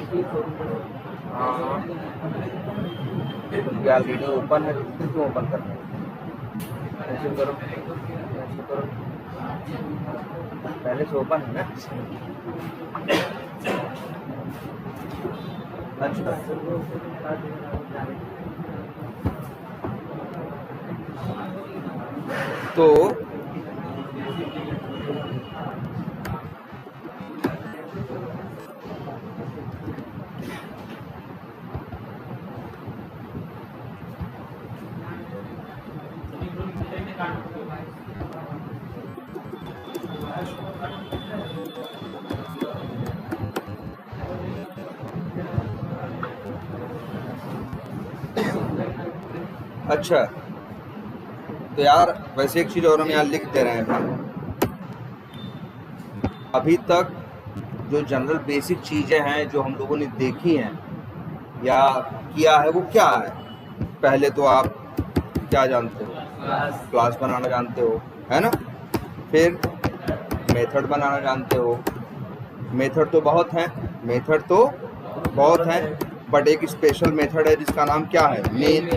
हाँ, क्या video open है तो क्यों ओपन करना है? ऐसे करो, ऐसे करो, पहले से ओपन है ना। अच्छा, तो अच्छा, तो यार वैसे एक चीज़ और हम यहाँ लिख दे रहे हैं। अभी तक जो जनरल बेसिक चीज़ें हैं जो हम लोगों ने देखी हैं या किया है वो क्या है? पहले तो आप क्या जानते हो? क्लास बनाना जानते हो, है ना। फिर मेथड बनाना जानते हो। मेथड तो बहुत हैं, बट एक स्पेशल मेथड है जिसका नाम क्या है? मेन।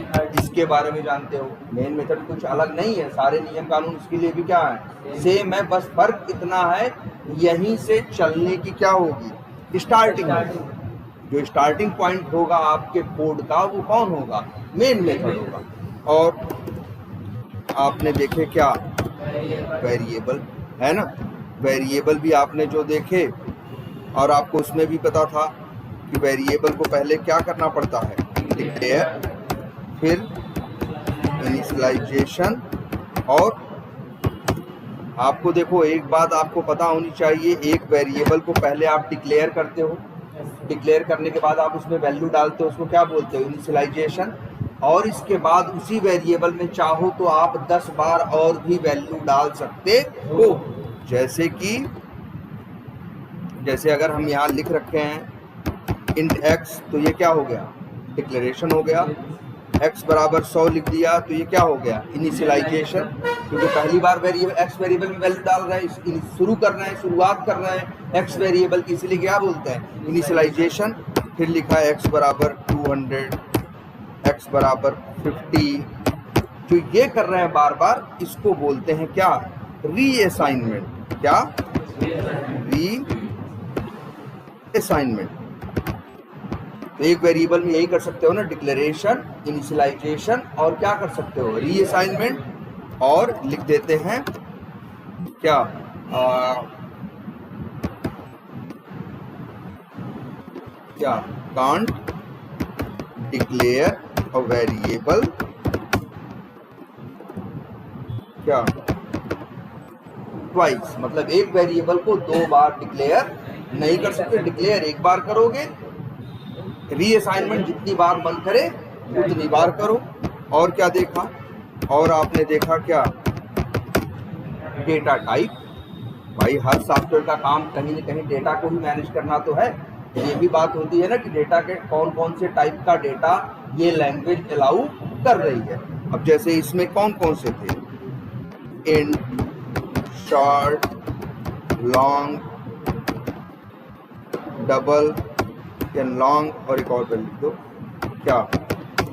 इसके बारे में जानते हो। मेन मेथड कुछ अलग नहीं है, सारे नियम कानून इसके लिए भी क्या है? सेम है, बस फर्क इतना है यहीं से चलने की क्या होगी? स्टार्टिंग होगी। जो स्टार्टिंग पॉइंट होगा आपके कोड का वो कौन होगा? मेन मेथड होगा। और आपने देखे क्या? वेरिएबल, है ना। वेरिएबल भी आपने जो देखे, और आपको उसमें भी पता था कि वेरिएबल को पहले क्या करना पड़ता है? डिक्लेयर, फिर इनिशियलाइजेशन। और आपको देखो एक बात आपको पता होनी चाहिए, एक वेरिएबल को पहले आप डिक्लेयर करते हो, डिक्लेयर करने के बाद आप उसमें वैल्यू डालते हो, उसको क्या बोलते हो? इनिशियलाइजेशन। और इसके बाद उसी वेरिएबल में चाहो तो आप 10 बार और भी वैल्यू डाल सकते हो। जैसे अगर हम यहाँ लिख रखे हैं इंट एक्स, तो ये क्या हो गया? डिक्लेरेशन हो गया। x बराबर 100 लिख दिया तो ये क्या हो गया? इनिशियलाइजेशन, क्योंकि पहली बार वेरिएबल एक्स वेरिएबल में वैल्यू डाल रहे हैं, शुरुआत कर रहे हैं एक्स वेरिएबल की, इसलिए क्या बोलते हैं? इनिशियलाइजेशन। फिर लिखा है x बराबर 200, x बराबर 50। जो ये कर रहे हैं बार बार, इसको बोलते हैं क्या? रीअसाइनमेंट। क्या? रीअसाइनमेंट। तो एक वेरिएबल में यही कर सकते हो ना, डिक्लेरेशन, इनिशियलाइजेशन, और क्या कर सकते हो? रीअसाइनमेंट। और लिख देते हैं क्या? कांट डिक्लेयर अ वेरिएबल क्या? ट्वाइस, मतलब एक वेरिएबल को 2 बार डिक्लेयर नहीं कर सकते। डिक्लेयर एक बार करोगे, रीअसाइनमेंट जितनी बार मन करे उतनी बार करो। और क्या देखा? और आपने देखा क्या? Data type. भाई हर सॉफ्टवेयर का काम कहीं न कहीं डेटा को ही मैनेज करना तो है। ये भी बात होती है ना कि डेटा के कौन कौन से टाइप का डेटा ये लैंग्वेज अलाउ कर रही है। अब जैसे इसमें कौन कौन से थे? इंट, शॉर्ट, लॉन्ग, डबल या लॉन्ग, और एक और वैल्यू लिख दो क्या?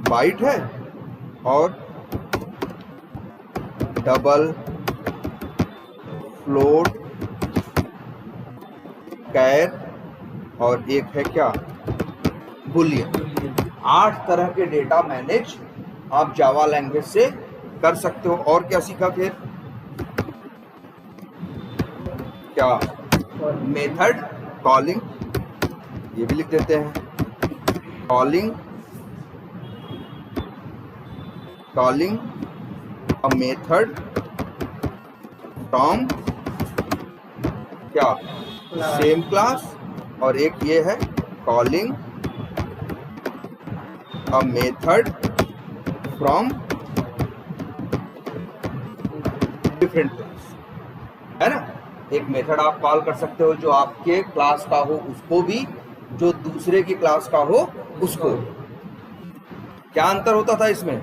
बाइट है, और डबल, फ्लोट, कैर, और एक है क्या? बुलियन। 8 तरह के डेटा मैनेज आप जावा लैंग्वेज से कर सकते हो। और क्या सीखा फिर? क्या? मेथड कॉलिंग, ये भी लिख देते हैं। कॉलिंग अ मेथड फ्रॉम क्या? Same class. और एक ये है calling a method from different class, है ना। एक मेथड आप कॉल कर सकते हो जो आपके क्लास का हो उसको भी, जो दूसरे की क्लास का हो उसको। क्या अंतर होता था इसमें?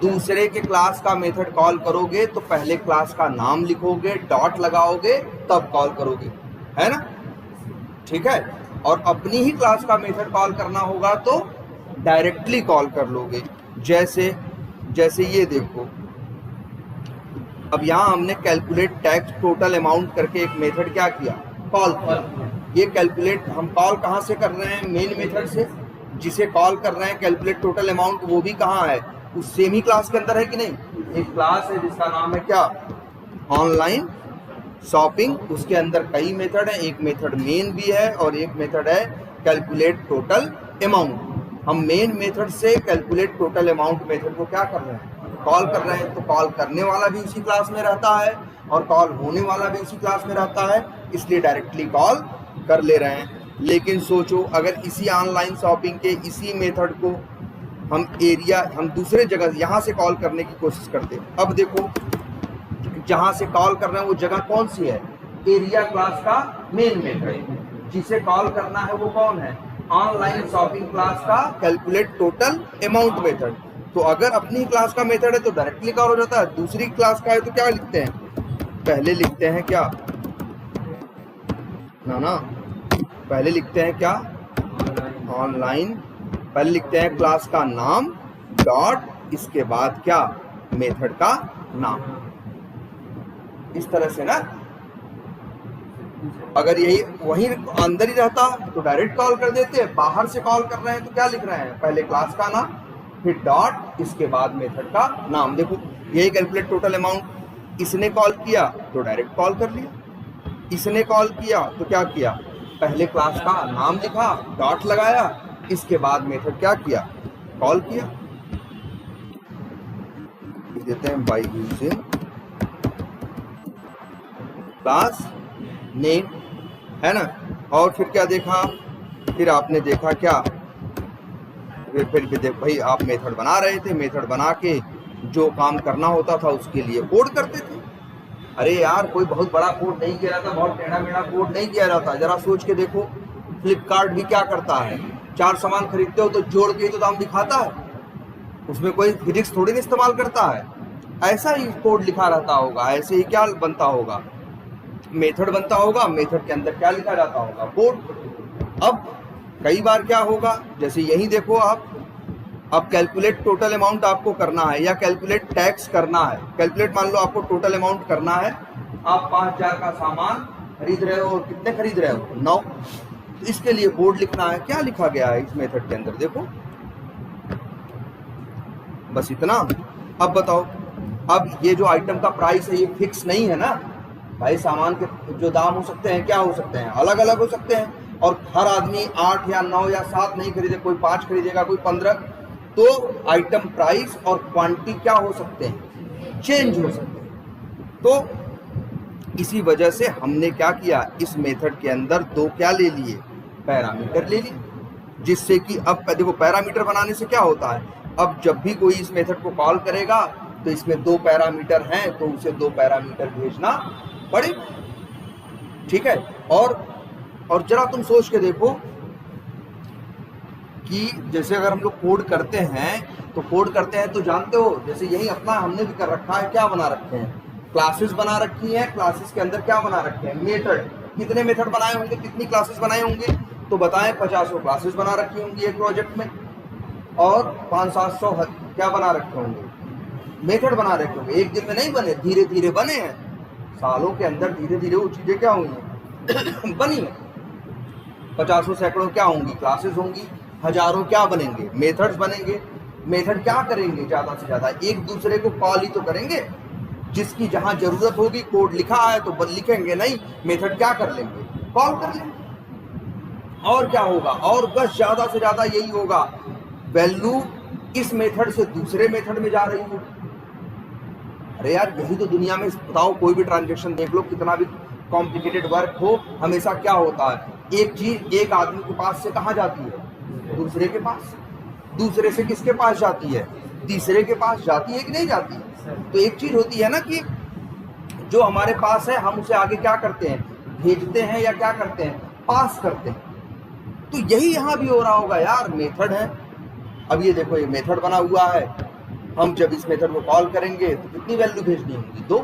दूसरे के क्लास का मेथड कॉल करोगे तो पहले क्लास का नाम लिखोगे, डॉट लगाओगे, तब कॉल करोगे, है ना। ठीक है। और अपनी ही क्लास का मेथड कॉल करना होगा तो डायरेक्टली कॉल कर लोगे। जैसे ये देखो, अब यहाँ हमने कैलकुलेट टैक्स टोटल अमाउंट करके एक मेथड क्या किया, कॉल किया। ये कैलकुलेट हम कॉल कहाँ से कर रहे हैं, मेन मेथड से। जिसे कॉल कर रहे हैं कैलकुलेट टोटल अमाउंट, वो भी कहाँ है, उस सेम ही क्लास के अंदर है कि नहीं। एक क्लास है जिसका नाम है क्या, ऑनलाइन शॉपिंग। उसके अंदर कई मेथड है, एक मेथड मेन भी है और एक मेथड है कैलकुलेट टोटल अमाउंट। हम मेन मेथड से कैलकुलेट टोटल अमाउंट मेथड को क्या कर रहे हैं, कॉल कर रहे हैं। तो कॉल करने वाला भी उसी क्लास में रहता है और कॉल होने वाला भी उसी क्लास में रहता है, इसलिए डायरेक्टली कॉल कर ले रहे हैं। लेकिन सोचो अगर इसी ऑनलाइन शॉपिंग के इसी मेथड को हम दूसरे जगह यहाँ से कॉल करने की कोशिश करते हैं। अब देखो जहाँ से कॉल कर रहे हैं वो जगह कौन सी है, एरिया क्लास का मेन मेथड। जिसे कॉल करना है वो कौन है, ऑनलाइन शॉपिंग क्लास का कैलकुलेट टोटल अमाउंट मेथड। तो अगर अपनी क्लास का मेथड है तो डायरेक्टली कॉल हो जाता है, दूसरी क्लास का है तो क्या लिखते हैं, पहले लिखते हैं क्या ना पहले लिखते हैं क्या, ऑनलाइन। पहले लिखते हैं क्लास का नाम डॉट, इसके बाद क्या, मेथड का नाम। इस तरह से ना, अगर यही वहीं अंदर ही रहता तो डायरेक्ट कॉल कर देते। बाहर से कॉल कर रहे हैं तो क्या लिख रहे हैं, पहले क्लास का नाम फिर डॉट, इसके बाद मेथड का नाम। देखो यही कैलकुलेट टोटल अमाउंट, इसने कॉल किया तो डायरेक्ट कॉल कर लिया, इसने कॉल किया तो क्या किया, पहले क्लास का नाम लिखा, डॉट लगाया, इसके बाद मेथड क्या किया, कॉल किया। देते हैं बाय यूजिंग क्लास नेम, है ना। और फिर क्या देखा, फिर आपने देखा क्या, फिर देख भाई आप मेथड बना रहे थे, मेथड बना के जो काम करना होता था उसके लिए कोड करते थे। अरे यार कोई बहुत बड़ा कोड नहीं किया जाता, बहुत टेढ़ा मेढ़ा कोड नहीं किया जाता। जरा सोच के देखो, फ्लिपकार्ट भी क्या करता है, 4 सामान खरीदते हो तो जोड़ के तो दाम दिखाता है, उसमें कोई फिजिक्स थोड़ी नहीं इस्तेमाल करता है। ऐसा ही कोड लिखा रहता होगा, ऐसे ही क्या बनता होगा, मेथड बनता होगा, मेथड के अंदर क्या लिखा जाता होगा, कोड। अब कई बार क्या होगा, जैसे यही देखो आप, अब कैलकुलेट टोटल अमाउंट आपको करना है या कैलकुलेट टैक्स करना है। कैलकुलेट मान लो आपको टोटल अमाउंट करना है, आप 5000 का सामान खरीद रहे हो और कितने खरीद रहे हो, 9। तो इसके लिए बोर्ड लिखना है, क्या लिखा गया है इस मेथड के अंदर, देखो बस इतना। अब बताओ, अब ये जो आइटम का प्राइस है ये फिक्स नहीं है ना भाई, सामान के जो दाम हो सकते हैं क्या हो सकते हैं, अलग अलग हो सकते हैं। और हर आदमी 8 या 9 या 7 नहीं खरीदे, कोई 5 खरीदेगा, कोई 15। तो आइटम प्राइस और क्वांटिटी क्या हो सकते हैं, चेंज हो सकते हैं। तो इसी वजह से हमने क्या किया, इस मेथड के अंदर 2 क्या ले लिए, पैरामीटर ले लिए, जिससे कि अब देखो पैरामीटर बनाने से क्या होता है, अब जब भी कोई इस मेथड को कॉल करेगा तो इसमें 2 पैरामीटर हैं तो उसे 2 पैरामीटर भेजना पड़ेगा, ठीक है। और जरा तुम सोच के देखो कि जैसे अगर हम लोग कोड करते हैं तो जानते हो, जैसे यही अपना हमने भी कर रखा है, क्या बना रखे हैं, क्लासेस बना रखी हैं। क्लासेस के अंदर क्या बना रखे हैं, मेथड। कितने मेथड बनाए होंगे, कितनी क्लासेस बनाए होंगे, तो बताएं 50 क्लासेस बना रखी होंगी एक प्रोजेक्ट में, और 500-700 क्या बना रखे होंगे, मेथड बना रखे होंगे। एक दिन में नहीं बने, धीरे धीरे बने हैं, सालों के अंदर धीरे धीरे वो चीजें क्या हुई हैं बनी है। 50 सैकड़ों क्या होंगी, क्लासेस होंगी, हजारों क्या बनेंगे, मेथड्स बनेंगे। मेथड क्या करेंगे, ज्यादा से ज्यादा एक दूसरे को कॉल ही तो करेंगे, जिसकी जहां जरूरत होगी, कोड लिखा है तो लिखेंगे नहीं, मेथड क्या कर लेंगे, कॉल कर लेंगे। और क्या होगा, और बस ज्यादा से ज्यादा यही होगा, वैल्यू इस मेथड से दूसरे मेथड में जा रही होगी। अरे यार यही तो दुनिया में, बताओ कोई भी ट्रांजेक्शन देख लो, कितना भी कॉम्प्लिकेटेड वर्क हो, हमेशा क्या होता है, एक चीज एक आदमी के पास से कहाँ जाती है, दूसरे के पास, दूसरे से किसके पास जाती है, तीसरे के पास जाती है कि नहीं जाती है। तो एक चीज होती है ना कि जो हमारे पास है हम उसे आगे क्या करते हैं, भेजते हैं या क्या करते हैं, पास करते हैं। तो यही यहाँ भी हो रहा होगा यार, मेथड है। अब ये देखो, ये मेथड बना हुआ है, हम जब इस मेथड को कॉल करेंगे तो कितनी वैल्यू भेजनी होगी, 2।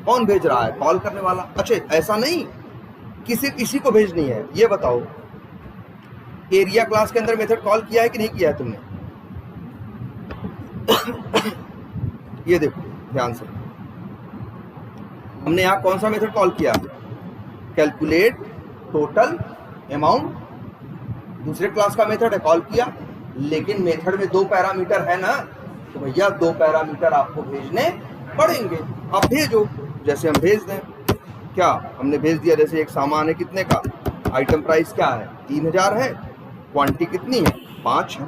कौन भेज रहा है, कॉल करने वाला। अच्छा ऐसा नहीं किसी को भेजनी है, ये बताओ एरिया क्लास के अंदर मेथड कॉल किया है कि नहीं किया है तुमने? ये देखो ध्यान से, हमने यहाँ कौन सा मेथड कॉल किया? कैलकुलेट टोटल अमाउंट, दूसरे क्लास का मेथड है, कॉल किया। लेकिन मेथड में 2 पैरामीटर है ना, तो भैया 2 पैरामीटर आपको भेजने पड़ेंगे। आप भेजो, जैसे हम भेज दें। क्या हमने भेज दिया? जैसे एक सामान है कितने का, आइटम प्राइस क्या है 3000 है, क्वांटिटी कितनी है 5 है।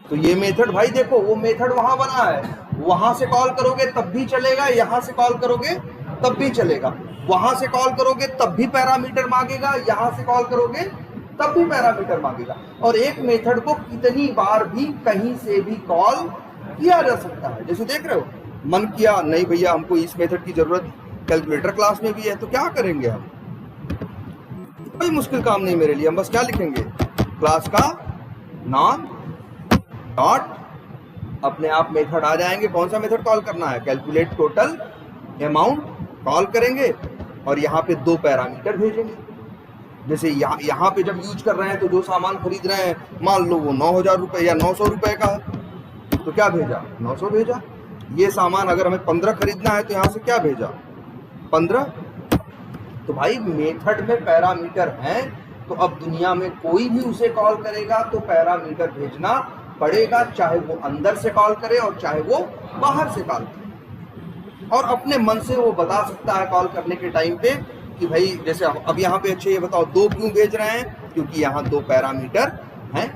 तो ये मेथड भाई देखो, वो मेथड वहां बना है, वहां से कॉल करोगे तब भी चलेगा, यहां से कॉल करोगे तब भी चलेगा। वहां से कॉल करोगे तब भी पैरामीटर मांगेगा, यहां से कॉल करोगे तब भी पैरामीटर मांगेगा। और एक मेथड को कितनी बार भी कहीं से भी कॉल किया जा सकता है। जैसे देख रहे हो, मन किया नहीं भैया हमको इस मेथड की जरूरत कैलकुलेटर क्लास में भी है, तो क्या करेंगे हम? कोई मुश्किल काम नहीं मेरे लिए। हम बस क्या लिखेंगे, क्लास का नाम डॉट, अपने आप मेथड आ जाएंगे। कौन सा मेथड कॉल करना है? कैलकुलेट टोटल अमाउंट कॉल करेंगे और यहाँ पे 2 पैरामीटर भेजेंगे। जैसे यहाँ पे जब यूज कर रहे हैं तो जो सामान खरीद रहे हैं, मान लो वो 9000 रुपये या 900 रुपये का है, तो क्या भेजा? 900 भेजा। ये सामान अगर हमें 15 खरीदना है तो यहाँ से क्या भेजा? 15। तो भाई मेथड में पैरामीटर हैं, तो अब दुनिया में कोई भी उसे कॉल करेगा तो पैरामीटर भेजना पड़ेगा, चाहे वो अंदर से कॉल करे और चाहे वो बाहर से कॉल करे। और अपने मन से वो बता सकता है कॉल करने के टाइम पे कि भाई जैसे अब यहाँ पे अच्छे ये बताओ 2 क्यों भेज रहे हैं? क्योंकि यहाँ 2 पैरामीटर हैं।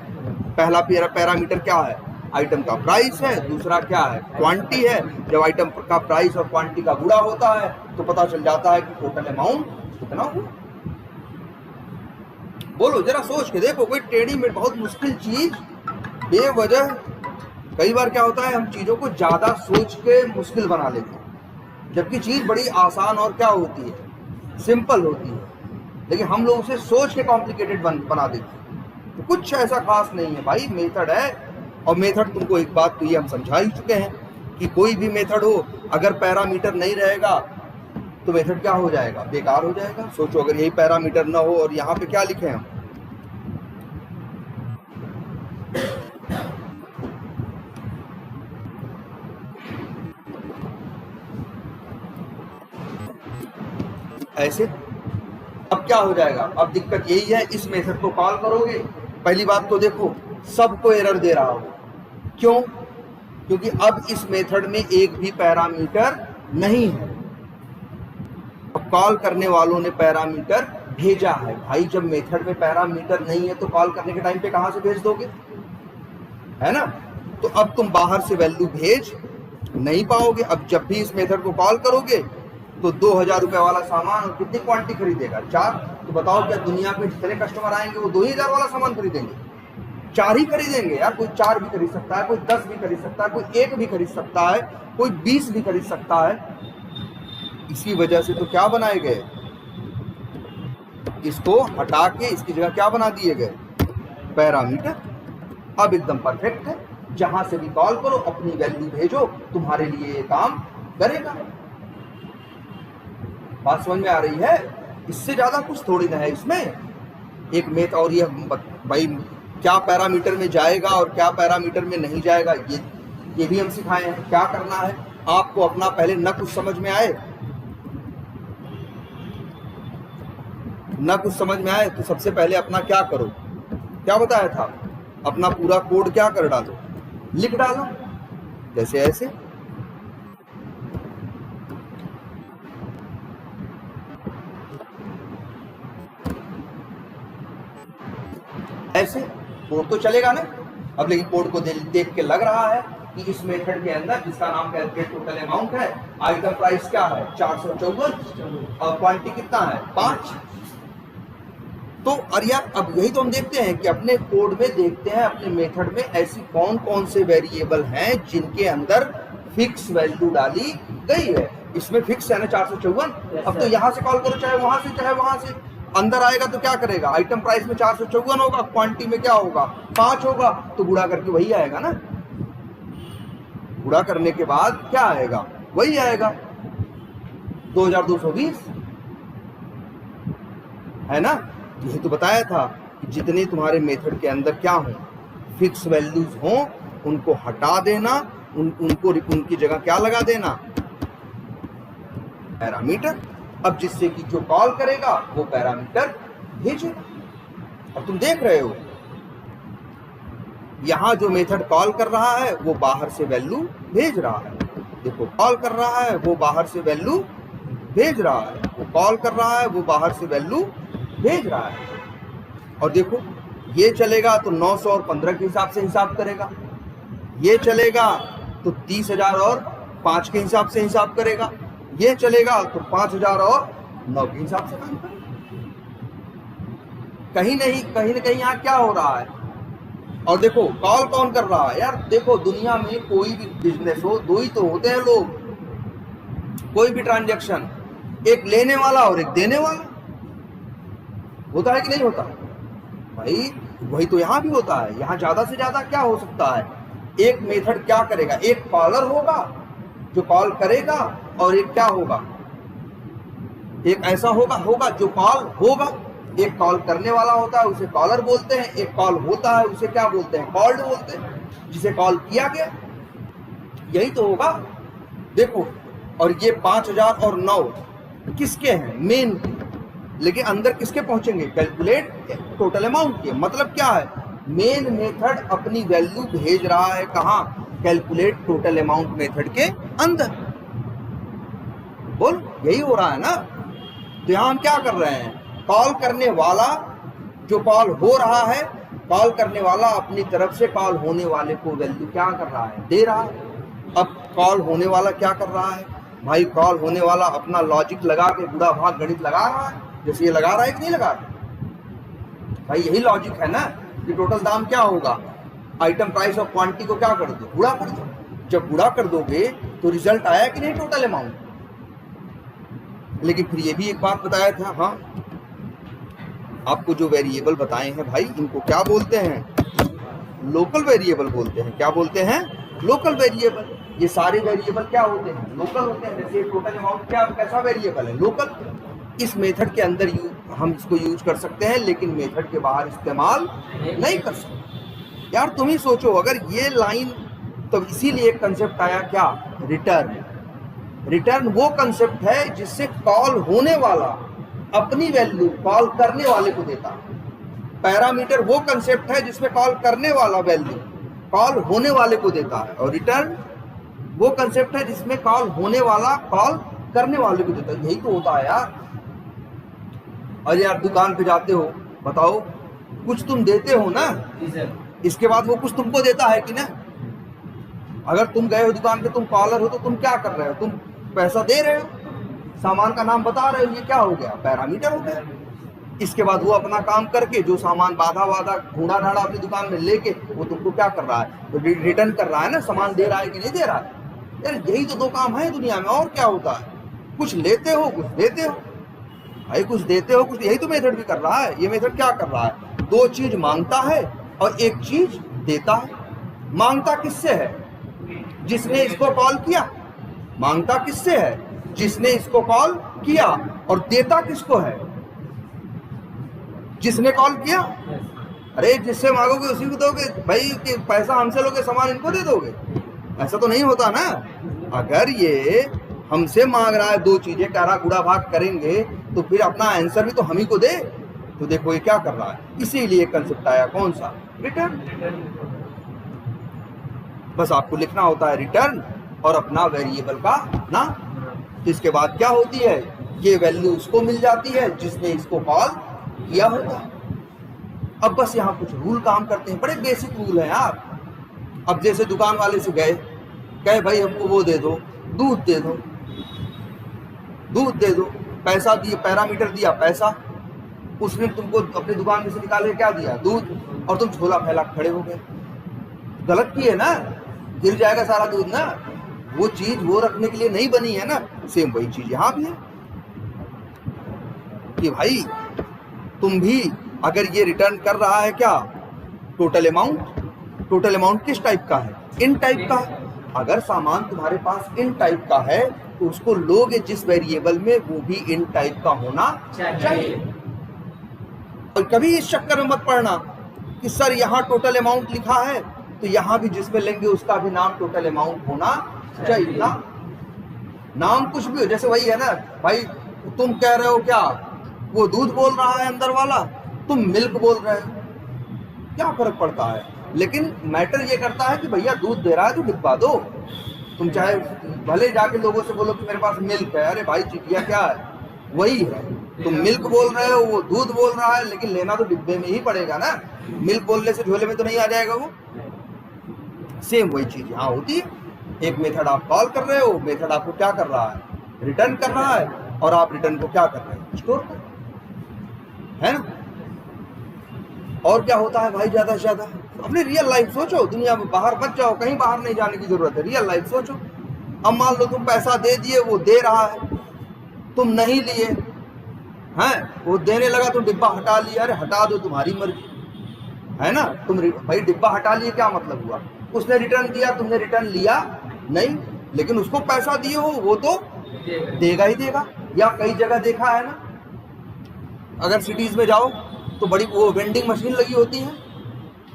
पहला पैरामीटर क्या है? आइटम का प्राइस है। दूसरा क्या है? क्वांटिटी है। जब आइटम का प्राइस और क्वांटिटी का गुणा होता है तो पता चल जाता है कि टोटल अमाउंट कितना हुआ। बोलो जरा सोच के देखो, कोई टेढ़ी में बहुत मुश्किल चीज बेवजह, कई बार क्या होता है हम चीजों को ज्यादा सोच के मुश्किल बना लेते हैं, जबकि चीज बड़ी आसान और क्या होती है, सिंपल होती है, लेकिन हम लोग उसे सोच के कॉम्प्लिकेटेड बना देते हैं। तो कुछ ऐसा खास नहीं है भाई, मेथड है। और मेथड तुमको एक बात तो ये हम समझा ही चुके हैं कि कोई भी मेथड हो, अगर पैरामीटर नहीं रहेगा तो मेथड क्या हो जाएगा? बेकार हो जाएगा। सोचो अगर यही पैरामीटर ना हो और यहाँ पे क्या लिखे हम, ऐसे, अब क्या हो जाएगा? अब दिक्कत यही है, इस मेथड को कॉल करोगे, पहली बात तो देखो सबको एरर दे रहा हो। क्यों? क्योंकि अब इस मेथड में एक भी पैरामीटर नहीं है। अब कॉल करने वालों ने पैरामीटर भेजा है। भाई जब मेथड में पैरामीटर नहीं है तो कॉल करने के टाइम पे कहां से भेज दोगे? है ना? तो अब तुम बाहर से वैल्यू भेज नहीं पाओगे। अब जब भी इस मेथड को कॉल करोगे तो 2000 रुपए वाला सामान और कितनी क्वांटिटी खरीदेगा? 4। तो बताओ क्या दुनिया में जितने कस्टमर आएंगे वो 2000 वाला सामान खरीदेंगे? 4 ही खरीदेंगे यार। कोई 4 भी खरीद सकता है, कोई 10 भी खरीद सकता है, कोई 1 भी खरीद सकता है, कोई 20 भी खरीद सकता है। इसी वजह से तो क्या बनाए गए, इसको हटा के इसकी जगह क्या बना दिए गए? पैरामीटर। अब एकदम परफेक्ट है, जहां से भी कॉल करो अपनी वैल्यू भेजो, तुम्हारे लिए ये काम करेगा। बात समझ में आ रही है? इससे ज्यादा कुछ थोड़ी ना है इसमें। एक मेथ और ये भाई क्या पैरामीटर में जाएगा और क्या पैरामीटर में नहीं जाएगा ये भी हम सिखाए हैं। क्या करना है आपको, अपना पहले न कुछ समझ में आए, न कुछ समझ में आए तो सबसे पहले अपना क्या करो, क्या बताया था, अपना पूरा कोड क्या कर डालो, लिख डालो। जैसे ऐसे ऐसे कोड तो चलेगा ना। अब लेकिन कोड को देख के लग रहा है कि इस मेथड के अंदर जिसका नाम कैलकुलेट टोटल अमाउंट है, आइटम प्राइस क्या है 454 और क्वांटिटी कितना है 5। तो और यार अब यही तो हम देखते हैं कि अपने कोड में देखते हैं, अपने मेथड में ऐसी कौन कौन से वेरिएबल हैं जिनके अंदर फिक्स वैल्यू डाली गई है। इसमें फिक्स है ना 454। अब तो यहाँ से कॉल करो, चाहे वहां से अंदर आएगा तो क्या करेगा? आइटम प्राइस में 454 होगा, क्वांटिटी में क्या होगा 5 होगा, तो गुणा करके वही आएगा ना। गुणा करने के बाद क्या आएगा? वही आएगा 2220, है ना? यही तो बताया था कि जितने तुम्हारे मेथड के अंदर क्या हो, फिक्स वैल्यूज हों, उनको हटा देना, उनको उनकी जगह क्या लगा देना, पैरामीटर। अब जिससे कि जो कॉल करेगा वो पैरामीटर भेजेगा। अब तुम देख रहे हो यहां जो मेथड कॉल कर रहा है वो बाहर से वैल्यू भेज रहा है। देखो कॉल कर रहा है वो बाहर से वैल्यू भेज रहा है, वो कॉल कर रहा है वो बाहर से वैल्यू भेज रहा है। और देखो ये चलेगा तो 900 और 15 के हिसाब से हिसाब करेगा, ये चलेगा तो 30,000 और 5 के हिसाब से हिसाब करेगा, ये चलेगा तो 5,000 और 9 के हिसाब से काम करेगा। कहीं न कहीं यहाँ क्या हो रहा है। और देखो कॉल कौन कर रहा है यार, देखो दुनिया में कोई भी बिजनेस हो, दो ही तो होते हैं लोग, कोई भी ट्रांजैक्शन, एक लेने वाला और एक देने वाला। होता है कि नहीं होता भाई? वही तो यहाँ भी होता है। यहाँ ज्यादा से ज्यादा क्या हो सकता है, एक मेथड क्या करेगा, एक कॉलर होगा जो कॉल करेगा, और एक क्या होगा, एक ऐसा होगा जो कॉल होगा। एक कॉल करने वाला होता है उसे कॉलर बोलते हैं, एक कॉल होता है उसे क्या बोलते हैं, कॉल्ड बोलते हैं, जिसे कॉल किया गया। यही तो होगा। देखो और ये 5,000 और 9 किसके हैं, मेन के, लेकिन अंदर किसके पहुंचेंगे, कैलकुलेट टोटल अमाउंट के। मतलब क्या है, मेन मेथड अपनी वैल्यू भेज रहा है कहां, कैलकुलेट टोटल अमाउंट मेथड के अंदर। बोल यही हो रहा है ना। तो यहां हम क्या कर रहे हैं, कॉल करने वाला जो कॉल हो रहा है, कॉल करने वाला अपनी तरफ से कॉल होने वाले को वैल्यू क्या कर रहा है, दे रहा है। अब कॉल होने वाला क्या कर रहा है भाई, कॉल होने वाला अपना लॉजिक लगा के बुरा भाग गणित लगा रहा है, जैसे ये लगा रहा है कि नहीं लगा रहा भाई। यही लॉजिक है ना कि टोटल दाम क्या होगा, आइटम प्राइस और क्वांटिटी को क्या कर दो, गुणा कर दो। जब गुणा कर दोगे तो रिजल्ट आया कि नहीं, टोटल अमाउंट। लेकिन फिर ये भी एक बात बताया था, हाँ आपको जो वेरिएबल बताए हैं भाई, इनको क्या बोलते हैं, लोकल वेरिएबल बोलते हैं। क्या बोलते हैं, लोकल वेरिएबल। ये सारे वेरिएबल क्या होते हैं, लोकल होते हैं। जैसे टोटल अमाउंट क्या कैसा वेरिएबल है, लोकल। इस मेथड के अंदर हम इसको यूज कर सकते हैं, लेकिन मेथड के बाहर इस्तेमाल नहीं कर सकते। यार तुम ही सोचो, अगर ये लाइन, तो इसीलिए कंसेप्ट आया क्या, रिटर्न। रिटर्न वो कंसेप्ट है जिससे कॉल होने वाला अपनी वैल्यू कॉल करने वाले को देता। पैरामीटर वो कंसेप्ट है जिसमें कॉल करने वाला वैल्यू कॉल होने वाले को देता है, और रिटर्न वो कंसेप्ट है जिसमें कॉल होने वाला कॉल करने वाले को देता है। यही तो होता है यार। अरे यार दुकान पे जाते हो, बताओ कुछ तुम देते हो ना, इसके बाद वो कुछ तुमको देता है कि ना। अगर तुम गए हो दुकान पे, तुम कॉलर हो, तो तुम क्या कर रहे हो, तुम पैसा दे रहे हो, सामान का नाम बता रहे हो, ये क्या हो गया, पैरामीटर हो गया। इसके बाद वो अपना काम करके जो सामान बाधा ढूंढा ढाड़ा अपनी दुकान में लेके वो तुमको क्या कर रहा है, तो रिटर्न कर रहा है ना, सामान दे रहा है कि नहीं दे रहा है। यार यही तो दो काम है दुनिया में, और क्या होता है, कुछ लेते हो कुछ देते हो भाई, कुछ देते हो कुछ, यही तो मेथड भी कर रहा है। ये मेथड क्या कर रहा है, दो चीज मांगता है और एक चीज देता है। मांगता किससे है, जिसने इसको कॉल किया। मांगता किससे है, जिसने इसको कॉल किया। और देता किसको है, जिसने कॉल किया। अरे जिससे मांगोगे उसी को दोगे भाई, कि पैसा हमसे लोगे सामान इनको दे दोगे, ऐसा तो नहीं होता ना। अगर ये हमसे मांग रहा है दो चीजें, कह रहा गुड़ा भाग करेंगे, तो फिर अपना आंसर भी तो हम ही को दे। तो देखो ये क्या कर रहा है, इसीलिए कंसेप्ट आया कौन सा, रिटर्न। बस आपको लिखना होता है रिटर्न और अपना वेरिएबल का नाम। इसके बाद क्या होती है, ये वैल्यू उसको मिल जाती है जिसने इसको कॉल किया होगा। अब बस यहाँ कुछ रूल काम करते हैं, बड़े बेसिक रूल है यार। अब जैसे दुकान वाले से गए, कहे भाई हमको वो दे दो, दूध दे दो, दूध दे दो, पैसा दिए, पैरामीटर दिया पैसा, उसने तुमको अपनी दुकान में से निकाले क्या दिया, दूध, और तुम झोला फैला खड़े हो गए। गलत किए ना, गिर जाएगा सारा दूध ना। वो चीज वो रखने के लिए नहीं बनी है ना। सेम वही चीज यहाँ भी है कि भाई तुम भी अगर ये रिटर्न कर रहा है क्या, टोटल अमाउंट। टोटल अमाउंट किस टाइप का है, इन टाइप का। अगर सामान तुम्हारे पास इन टाइप का है तो उसको लोगे जिस वेरिएबल में, वो भी इन टाइप का होना चाहिए। और कभी इस चक्कर में मत पड़ना कि सर यहाँ टोटल अमाउंट लिखा है तो यहाँ भी जिसमें लेंगे उसका भी नाम टोटल अमाउंट होना चाहिए ना। नाम कुछ भी हो, जैसे वही है ना भाई, तुम कह रहे हो क्या वो दूध बोल रहा है अंदर वाला, तुम मिल्क बोल रहे हो, क्या फर्क पड़ता है। लेकिन मैटर ये करता है कि भैया दूध दे रहा है तो डिब्बा दो। तुम चाहे भले जाके लोगों से बोलो कि मेरे पास मिल्क है, अरे भाई चिटिया क्या है, वही है। तुम मिल्क बोल रहे हो, वो दूध बोल रहा है, लेकिन लेना तो डिब्बे में ही पड़ेगा ना। मिल्क बोलने से झोले में तो नहीं आ जाएगा वो। सेम वही चीज यहाँ होती है। एक मेथड आप कॉल कर रहे हो, मेथड आपको क्या कर रहा है, रिटर्न कर रहा है, और आप रिटर्न को क्या कर रहे हैं, स्टोर कर, है ना। और क्या होता है भाई, ज्यादा से ज्यादा अपनी रियल लाइफ सोचो, दुनिया में बाहर मत जाओ, कहीं बाहर नहीं जाने की जरूरत है, रियल लाइफ सोचो। अब मान लो तुम पैसा दे दिए, वो दे रहा है, तुम नहीं लिए हैं, वो देने लगा तो डिब्बा हटा लिया, अरे हटा दो तुम्हारी मर्जी, है ना। तुम भाई डिब्बा हटा लिए क्या मतलब हुआ, उसने रिटर्न दिया, तुमने रिटर्न लिया नहीं, लेकिन उसको पैसा दिए हो वो तो देगा ही देगा। या कई जगह देखा है ना, अगर सिटीज में जाओ तो बड़ी वो वेंडिंग मशीन लगी होती है,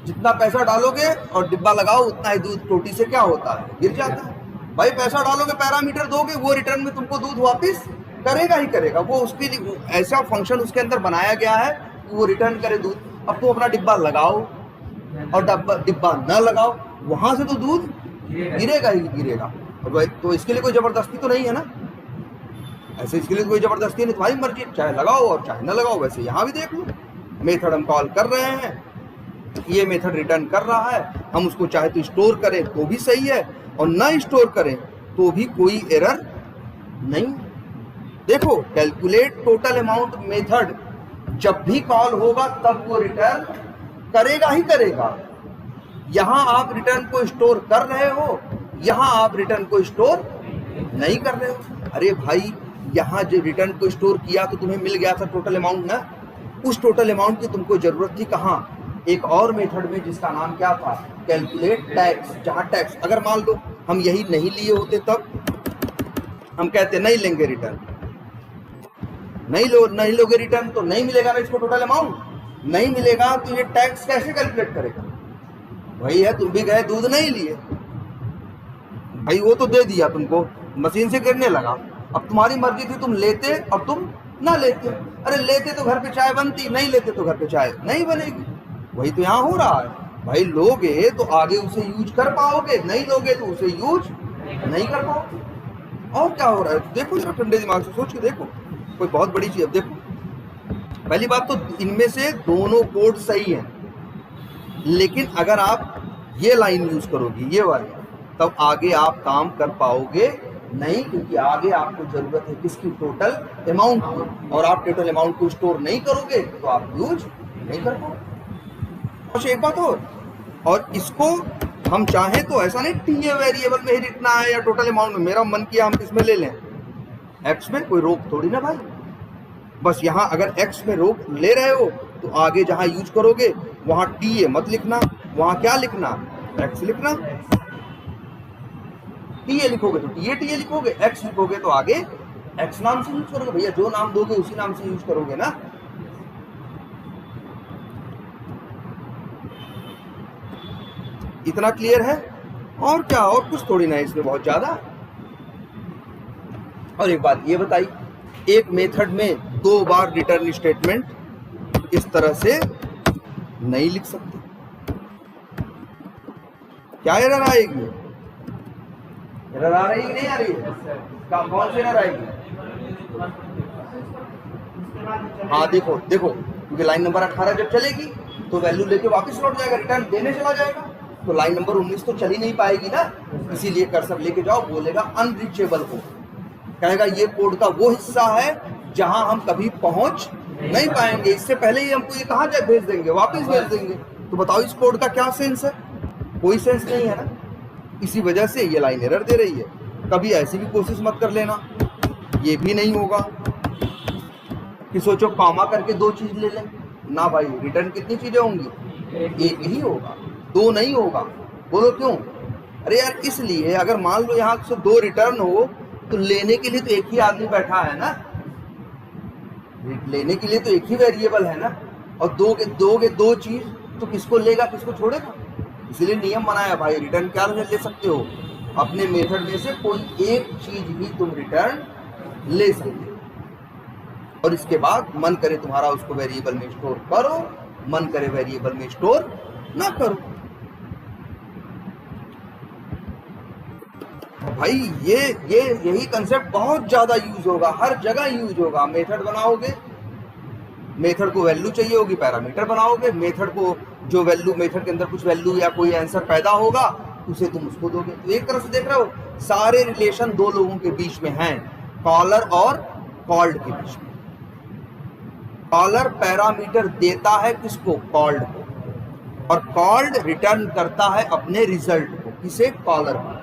जितना पैसा डालोगे और डिब्बा लगाओ उतना ही दूध टोटी से क्या होता है, गिर जाता है। भाई पैसा डालोगे, पैरामीटर दोगे, वो रिटर्न में तुमको दूध वापस करेगा ही करेगा। वो उसके लिए ऐसा फंक्शन उसके अंदर बनाया गया है कि वो रिटर्न करे दूध। अब तुम अपना डिब्बा लगाओ और डिब्बा न लगाओ, वहां से तो दूध गिरेगा ही गिरेगा। तो इसके लिए कोई जबरदस्ती तो नहीं है ना, ऐसे इसके लिए कोई जबरदस्ती नहीं, तुम्हारी मर्जी, चाहे लगाओ और चाहे न लगाओ। वैसे यहाँ भी देख लो, मेथड हम कॉल कर रहे हैं, ये मेथड रिटर्न कर रहा है, हम उसको चाहे तो स्टोर करें तो भी सही है, और ना स्टोर करें तो भी कोई एरर नहीं। देखो कैलकुलेट टोटल अमाउंट मेथड जब भी कॉल होगा तब वो रिटर्न करेगा ही करेगा। यहां आप रिटर्न को स्टोर कर रहे हो, यहां आप रिटर्न को स्टोर नहीं कर रहे हो। अरे भाई यहां जो रिटर्न को स्टोर किया तो तुम्हें मिल गया था टोटल अमाउंट ना, उस टोटल अमाउंट की तुमको जरूरत थी कहां, एक और मेथड में जिसका नाम क्या था, कैलकुलेट टैक्स। जहां टैक्स अगर मान लो हम यही नहीं लिए होते तब हम कहते नहीं लेंगे रिटर्न, नहीं लोगे रिटर्न तो नहीं मिलेगा ना इसको टोटल अमाउंट, नहीं मिलेगा तो ये टैक्स कैसे कैलकुलेट करेगा। वही है, तुम भी गए दूध नहीं लिए, भाई वो तो दे दिया तुमको, मशीन से गिरने लगा, अब तुम्हारी मर्जी थी, तुम लेते और तुम ना लेते। अरे लेते तो घर पे चाय बनती, नहीं लेते तो घर पे चाय नहीं बनेगी। वही तो यहाँ हो रहा है, भाई लोगे तो आगे उसे यूज कर पाओगे, नहीं लोगे तो उसे यूज नहीं कर पाओगे। और क्या हो रहा है देखो जरा, ठंडे दिमाग से सोच के देखो, कोई बहुत बड़ी चीज। अब देखो पहली बात तो इनमें से दोनों कोड सही हैं, लेकिन अगर आप ये लाइन यूज करोगे ये वाली, तब आगे आप काम कर पाओगे नहीं, क्योंकि आगे आपको जरूरत है किसकी, टोटल अमाउंट की, और आप टोटल अमाउंट को स्टोर नहीं करोगे तो आप यूज नहीं कर पाओगे। और एक बात और इसको हम चाहें तो ऐसा नहीं टीए वेरिएबल में ही लिखना है या टोटल अमाउंट में, मेरा मन किया हम किसमें ले लें, एक्स में, कोई रोक थोड़ी ना भाई। बस यहाँ अगर एक्स में रोक ले रहे हो तो आगे जहां यूज करोगे वहां टीए मत लिखना, वहां क्या लिखना, एक्स लिखना। टीए लिखोगे तो टीए लिखोगे, एक्स लिखोगे तो आगे एक्स नाम से यूज करोगे। भैया जो नाम दोगे उसी नाम से यूज करोगे ना। इतना क्लियर है, और क्या, और कुछ थोड़ी ना है इसमें बहुत ज्यादा। और एक बात ये बताई, एक मेथड में 2 बार रिटर्न स्टेटमेंट इस तरह से नहीं लिख सकते। क्या एरर आएगी, एरर आ रही है नहीं आ रही है, कौन सी एरर आएगी। हाँ देखो देखो, क्योंकि लाइन नंबर 18 जब चलेगी तो वैल्यू लेके वापस लौट जाएगा, रिटर्न देने चला जाएगा, तो लाइन नंबर 19 तो चल ही नहीं पाएगी ना। इसीलिए कर्सर लेके जाओ, बोलेगा अनरीचेबल हो, कहेगा ये कोड का वो हिस्सा है जहां हम कभी पहुंच नहीं पाएंगे, इससे पहले ही हमको ये कहाँ जाए भेज देंगे, वापस भेज देंगे। तो बताओ इस कोड का क्या सेंस है, कोई सेंस नहीं है ना। इसी वजह से ये लाइन एरर दे रही है। कभी ऐसी भी कोशिश मत कर लेना, ये भी नहीं होगा कि सोचो कॉमा करके 2 चीज ले लें ना भाई। रिटर्न कितनी चीजें होंगी, एक ही होगा, 2 नहीं होगा। बोलो क्यों, अरे यार इसलिए अगर मान लो यहाँ से 2 रिटर्न हो तो लेने के लिए तो एक ही आदमी बैठा है ना, लेने के लिए तो एक ही वेरिएबल है ना। और दोगे दो चीज तो किसको लेगा किसको छोड़ेगा। इसलिए नियम बनाया भाई, रिटर्न क्या ले सकते हो, अपने मेथड में से कोई एक चीज ही तुम रिटर्न ले सकते हो, और इसके बाद मन करे तुम्हारा उसको वेरिएबल में स्टोर करो, मन करे वेरिएबल में स्टोर ना करो। भाई यही कंसेप्ट बहुत ज्यादा यूज होगा, हर जगह यूज होगा। मेथड बनाओगे, मेथड को वैल्यू चाहिए होगी, पैरामीटर बनाओगे, मेथड को जो वैल्यू, मेथड के अंदर कुछ वैल्यू या कोई आंसर पैदा होगा उसे तुम उसको दोगे। तो एक तरह से देख रहे हो सारे रिलेशन दो लोगों के बीच में हैं, कॉलर और कॉल्ड के बीच में। कॉलर पैरामीटर देता है किसको, कॉल्ड को, और कॉल्ड रिटर्न करता है अपने रिजल्ट को, किसे, कॉलर को।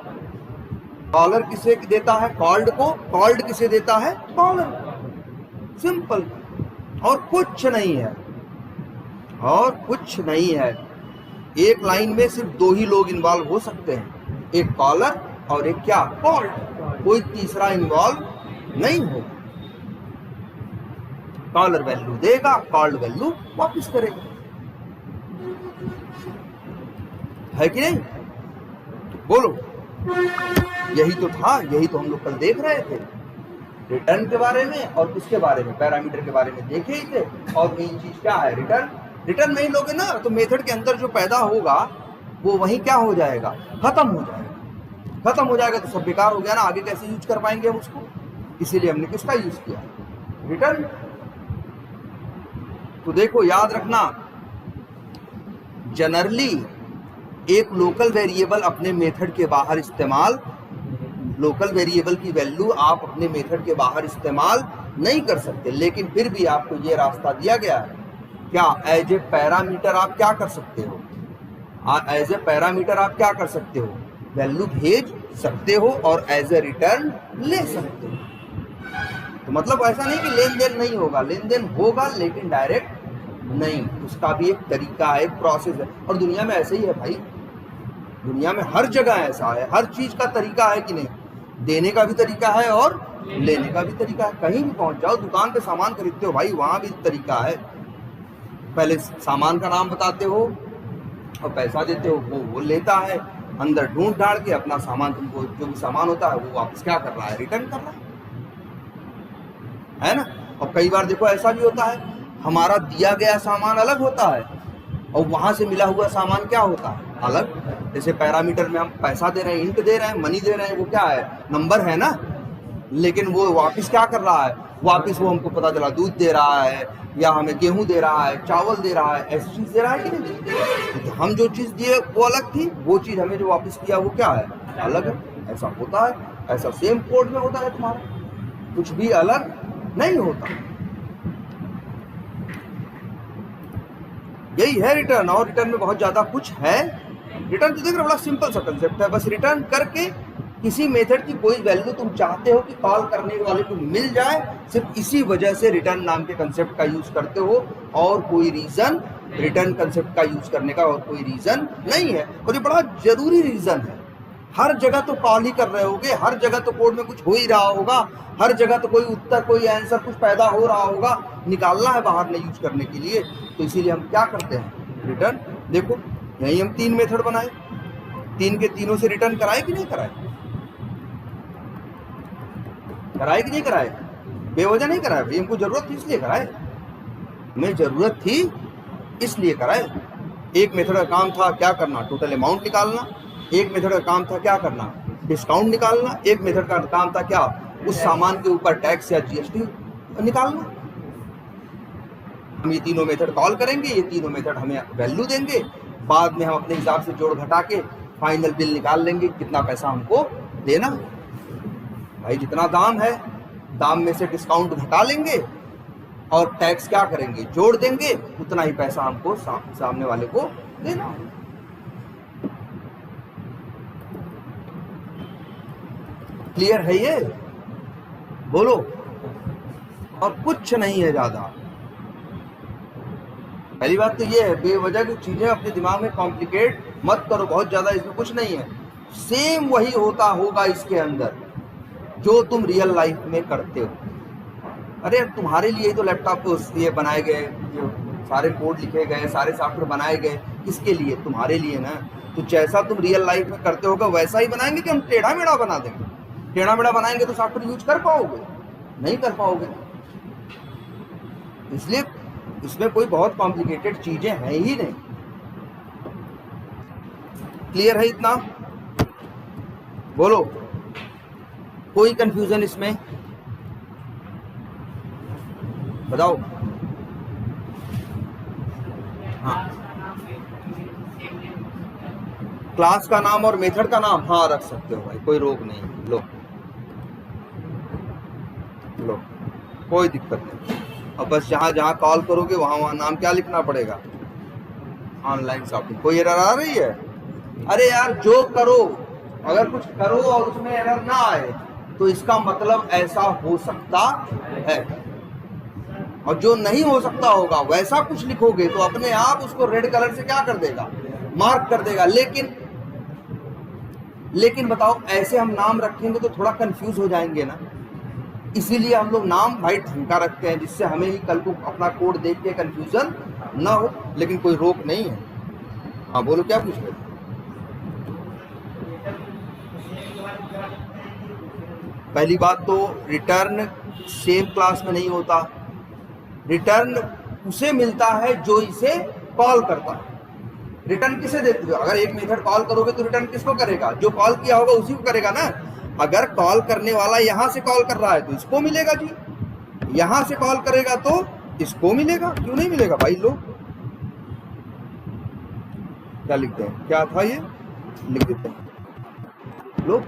कॉलर किसे देता है, कॉल्ड को, कॉल्ड किसे देता है, कॉलर को। सिंपल, और कुछ नहीं है, और कुछ नहीं है। एक लाइन में सिर्फ दो ही लोग इन्वॉल्व हो सकते हैं, एक कॉलर और एक क्या, कॉल्ड। कोई तीसरा इन्वॉल्व नहीं होगा। कॉलर वैल्यू देगा, कॉल्ड वैल्यू वापस करेगा, है कि नहीं, बोलो। यही तो था, यही तो हम लोग कल देख रहे थे, रिटर्न के बारे में और किसके बारे में, पैरामीटर के बारे में देखे ही थे। और मेन चीज क्या है, रिटर्न। रिटर्न नहीं लोगे ना तो मेथड के अंदर जो पैदा होगा वो वही क्या हो जाएगा, खत्म हो जाएगा। खत्म हो जाएगा तो सब बेकार हो गया ना, आगे कैसे यूज कर पाएंगे हम उसको। इसीलिए हमने किसका यूज किया, रिटर्न। तो देखो याद रखना, जनरली एक लोकल वेरिएबल अपने मेथड के बाहर इस्तेमाल, लोकल वेरिएबल की वैल्यू आप अपने मेथड के बाहर इस्तेमाल नहीं कर सकते, लेकिन फिर भी आपको ये रास्ता दिया गया है, क्या, एज ए पैरामीटर आप क्या कर सकते हो, एज ए पैरामीटर आप क्या कर सकते हो, वैल्यू भेज सकते हो और एज ए रिटर्न ले सकते हो। तो मतलब ऐसा नहीं कि लेन देन नहीं होगा, लेन देन होगा लेकिन डायरेक्ट नहीं, उसका भी एक तरीका है, एक प्रोसेस है। और दुनिया में ऐसे ही है भाई, दुनिया में हर जगह ऐसा है, हर चीज का तरीका है कि नहीं, देने का भी तरीका है और लेने का भी तरीका है। कहीं भी पहुंच जाओ, दुकान पे सामान खरीदते हो भाई, वहां भी तरीका है, पहले सामान का नाम बताते हो और पैसा देते हो, वो लेता है, अंदर ढूंढ ढाड़ के अपना सामान, तुमको जो भी सामान होता है वो वापस क्या कर रहा है, रिटर्न कर रहा है ना। और कई बार देखो ऐसा भी होता है, हमारा दिया गया सामान अलग होता है और वहां से मिला हुआ सामान क्या होता है, अलग। जैसे पैरामीटर में हम पैसा दे रहे हैं, इंट दे रहे हैं, मनी दे रहे हैं, वो क्या है, नंबर है ना, लेकिन वो वापस क्या कर रहा है, वापस वो हमको पता चला दूध दे रहा है, या हमें गेहूं दे रहा है, चावल दे रहा है, ऐसी चीज दे रहा है कि नहीं। तो हम जो चीज दिए वो अलग थी, वो चीज हमें जो वापस किया वो क्या है, अलग है। ऐसा होता है, ऐसा सेम कोड में होता है तुम्हारा, कुछ भी अलग नहीं होता। यही है रिटर्न, और रिटर्न में बहुत ज्यादा कुछ है। रिटर्न तो देख रहे, बड़ा सिंपल सा कंसेप्ट है, बस रिटर्न करके किसी मेथड की कोई वैल्यू तुम चाहते हो कि कॉल करने वाले को मिल जाए, सिर्फ इसी वजह से रिटर्न नाम के कंसेप्ट का यूज करते हो, और कोई रीजन, रिटर्न कंसेप्ट का यूज करने का और कोई रीजन नहीं है। और ये बड़ा जरूरी रीजन है। हर जगह तो कॉल ही कर रहे होगे, हर जगह तो कोड में कुछ हो ही रहा होगा, हर जगह तो कोई उत्तर, कोई आंसर कुछ पैदा हो रहा होगा, निकालना है बाहर नहीं यूज करने के लिए। तो इसीलिए हम क्या करते हैं, रिटर्न। देखो यही हम 3 मेथड बनाए, 3 के तीनों से रिटर्न कराए कि नहीं कराए, कराए कि नहीं कराए, बेवजह नहीं कराए भाई, हमको जरूरत थी इसलिए कराए, हमें जरूरत थी इसलिए कराए। एक मेथड का काम था क्या करना, टोटल अमाउंट निकालना, एक मेथड का काम था क्या करना, डिस्काउंट निकालना, एक मेथड का काम था क्या, उस सामान के ऊपर टैक्स या जीएसटी निकालना। हम ये तीनों मेथड कॉल करेंगे, ये तीनों मेथड हमें वैल्यू देंगे, बाद में हम अपने हिसाब से जोड़ घटा के फाइनल बिल निकाल लेंगे, कितना पैसा हमको देना भाई, जितना दाम है दाम में से डिस्काउंट घटा लेंगे और टैक्स क्या करेंगे, जोड़ देंगे, उतना ही पैसा हमको सामने वाले को देना। क्लियर है ये, बोलो। और कुछ नहीं है ज्यादा। पहली बात तो ये है, बेवजह की चीजें अपने दिमाग में कॉम्प्लिकेट मत करो बहुत ज्यादा, इसमें कुछ नहीं है। सेम वही होता होगा इसके अंदर जो तुम रियल लाइफ में करते हो। अरे तुम्हारे लिए ही तो लैपटॉप ये बनाए गए, जो सारे कोड लिखे गए, सारे सॉफ्टवेयर बनाए गए, किसके लिए? तुम्हारे लिए ना। तो जैसा तुम रियल लाइफ में करते होगा वैसा ही बनाएंगे कि हम टेढ़ा मेढ़ा बना देंगे? टेढ़ा मेढ़ा बनाएंगे तो सॉफ्टवेयर यूज कर पाओगे? नहीं कर पाओगे। इसलिए इसमें कोई बहुत कॉम्प्लिकेटेड चीजें हैं ही नहीं। क्लियर है इतना? बोलो, कोई कंफ्यूजन इसमें? बताओ। हाँ, क्लास का नाम और मेथड का नाम हाँ रख सकते हो भाई, कोई रोक नहीं। लो लो, कोई दिक्कत नहीं। अब बस जहाँ जहाँ कॉल करोगे वहाँ वहाँ नाम क्या लिखना पड़ेगा? Online shopping. कोई एरर आ रही है? अरे यार, जो करो, अगर कुछ करो और उसमें एरर ना आए तो इसका मतलब ऐसा हो सकता है, और जो नहीं हो सकता होगा वैसा कुछ लिखोगे तो अपने आप उसको रेड कलर से क्या कर देगा? मार्क कर देगा। लेकिन बताओ, ऐसे हम नाम रखेंगे तो थोड़ा कंफ्यूज हो जाएंगे ना। इसीलिए हम लोग नाम भाई ढंग का रखते हैं, जिससे हमें ही कल को अपना कोड देख के कंफ्यूजन ना हो। लेकिन कोई रोक नहीं है। हाँ बोलो, क्या पूछ रहे? पहली बात तो रिटर्न सेम क्लास में नहीं होता। रिटर्न उसे मिलता है जो इसे कॉल करता है। रिटर्न किसे देते हो? अगर एक मेथड कॉल करोगे तो रिटर्न किसको करेगा? जो कॉल किया होगा उसी को करेगा ना। अगर कॉल करने वाला यहां से कॉल कर रहा है तो इसको मिलेगा जी, यहां से कॉल करेगा तो इसको मिलेगा। क्यों नहीं मिलेगा भाई? लो, क्या लिखते हैं? क्या था ये? लिख देते हैं। लो,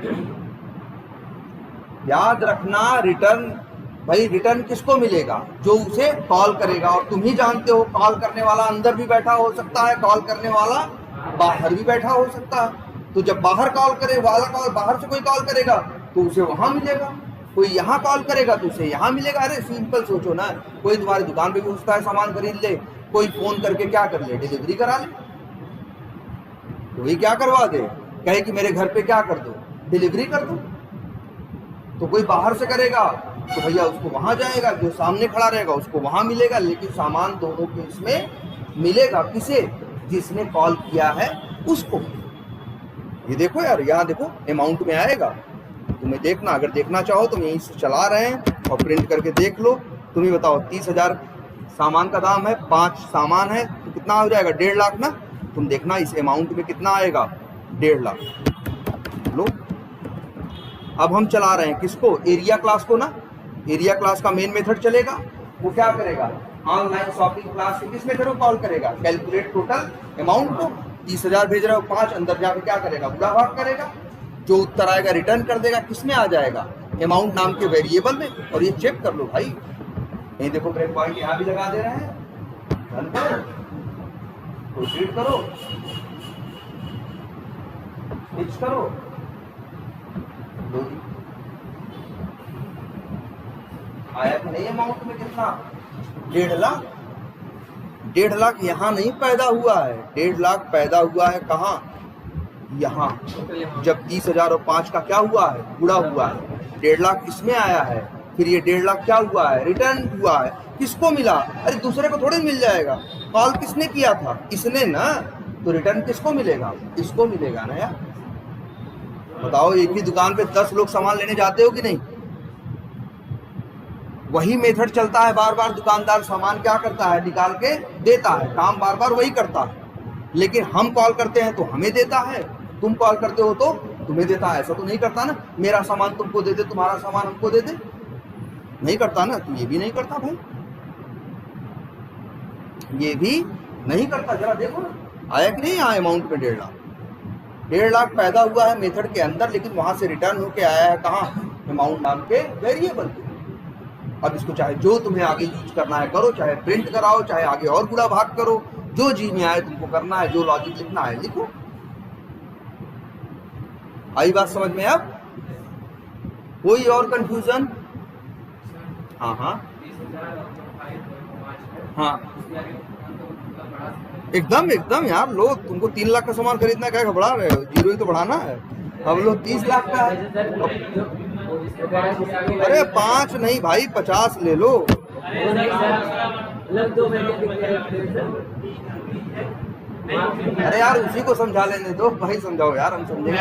याद रखना, रिटर्न भाई, रिटर्न किसको मिलेगा? जो उसे कॉल करेगा। और तुम ही जानते हो, कॉल करने वाला अंदर भी बैठा हो सकता है, कॉल करने वाला बाहर भी बैठा हो सकता है। तो जब बाहर कॉल करे वाला, कॉल बाहर से कोई कॉल करेगा तो उसे वहां मिलेगा, कोई यहाँ कॉल करेगा तो उसे यहाँ मिलेगा। अरे सिंपल सोचो ना, कोई तुम्हारी दुकान पे भी उसका है सामान खरीद ले, कोई फोन करके क्या कर ले? डिलीवरी करा ले। कोई क्या करवा दे, कहे कि मेरे घर पे क्या कर दो? डिलीवरी कर दो। तो कोई बाहर से करेगा तो भैया उसको वहां जाएगा, जो सामने खड़ा रहेगा उसको वहां मिलेगा। लेकिन सामान दोनों के इसमें मिलेगा। किसे? जिसने कॉल किया है उसको। ये देखो यार, यहाँ देखो अमाउंट में आएगा। तुम्हें देखना, अगर देखना चाहो तो यहीं से चला रहे हैं और प्रिंट करके देख लो। तुम्हें बताओ, 30,000 सामान का दाम है, 5 सामान है तो कितना हो जाएगा? 1.5 लाख ना। तुम देखना इस अमाउंट में कितना आएगा? 1.5 लाख। लो, अब हम चला रहे हैं किसको? एरिया क्लास को ना। एरिया क्लास का मेन मेथड चलेगा। वो क्या करेगा? ऑनलाइन शॉपिंग क्लास से किस मेथड को कॉल करेगा? कैलकुलेट टोटल अमाउंट को। 30,000 भेज रहे हो, 5 अंदर जाके क्या करेगा? बुरा भाग करेगा। जो उत्तर आएगा रिटर्न कर देगा। किसमें आ जाएगा? अमाउंट नाम के वेरिएबल में। और ये चेक कर लो भाई, ये देखो ब्रेक पॉइंट यहाँ भी लगा दे रहे हैं। रन करो, प्रोसीड करो, स्विच करो। आया कि नहीं? अमाउंट में कितना? 1.5 लाख। 1.5 लाख यहाँ नहीं पैदा हुआ है। 1.5 लाख पैदा हुआ है कहाँ? यहाँ। जब 30,000 और 5 का क्या हुआ है? गुणा हुआ है। 1.5 लाख इसमें आया है। फिर ये 1.5 लाख क्या हुआ है? रिटर्न हुआ है। किसको मिला? अरे दूसरे को थोड़ी मिल जाएगा। कॉल किसने किया था? इसने ना। तो रिटर्न किसको मिलेगा? इसको मिलेगा ना यार। बताओ, एक ही दुकान पे 10 लोग सामान लेने जाते हो कि नहीं? वही मेथड चलता है बार बार। दुकानदार सामान क्या करता है? निकाल के देता है। काम बार बार वही करता है। लेकिन हम कॉल करते हैं तो हमें देता है, तुम कॉल करते हो तो तुम्हें देता है। ऐसा तो नहीं करता ना, मेरा सामान तुमको दे दे, तुम्हारा सामान हमको दे दे। नहीं करता ना। तो ये भी नहीं करता भाई, ये भी नहीं करता। जरा देखो ना, आया कि नहीं यहाँ अमाउंट में 1.5 लाख। 1.5 लाख पैदा हुआ है मेथड के अंदर, लेकिन वहां से रिटर्न होके आया है कहाँ? अमाउंट नाम के वेरिएबल पे। अब इसको चाहे जो तुम्हें आगे यूज करना है करो, चाहे प्रिंट कराओ, चाहे आगे और गुणा भाग करो, जो जी में आए तुमको करना है, जो लॉजिक लिखना है लिखो। आई बात समझ में? अब कोई और कंफ्यूजन? हाँ हाँ हाँ, एकदम एकदम यार। लो, तुमको 3 लाख का सामान खरीदना है, क्या घबरा रहे हो? 0 ही तो बढ़ाना है। अब लो 30 लाख का है। अरे 5 नहीं भाई, 50 ले लो। अरे यार उसी को समझा लेने दो भाई, समझाओ यार, हम समझेंगे।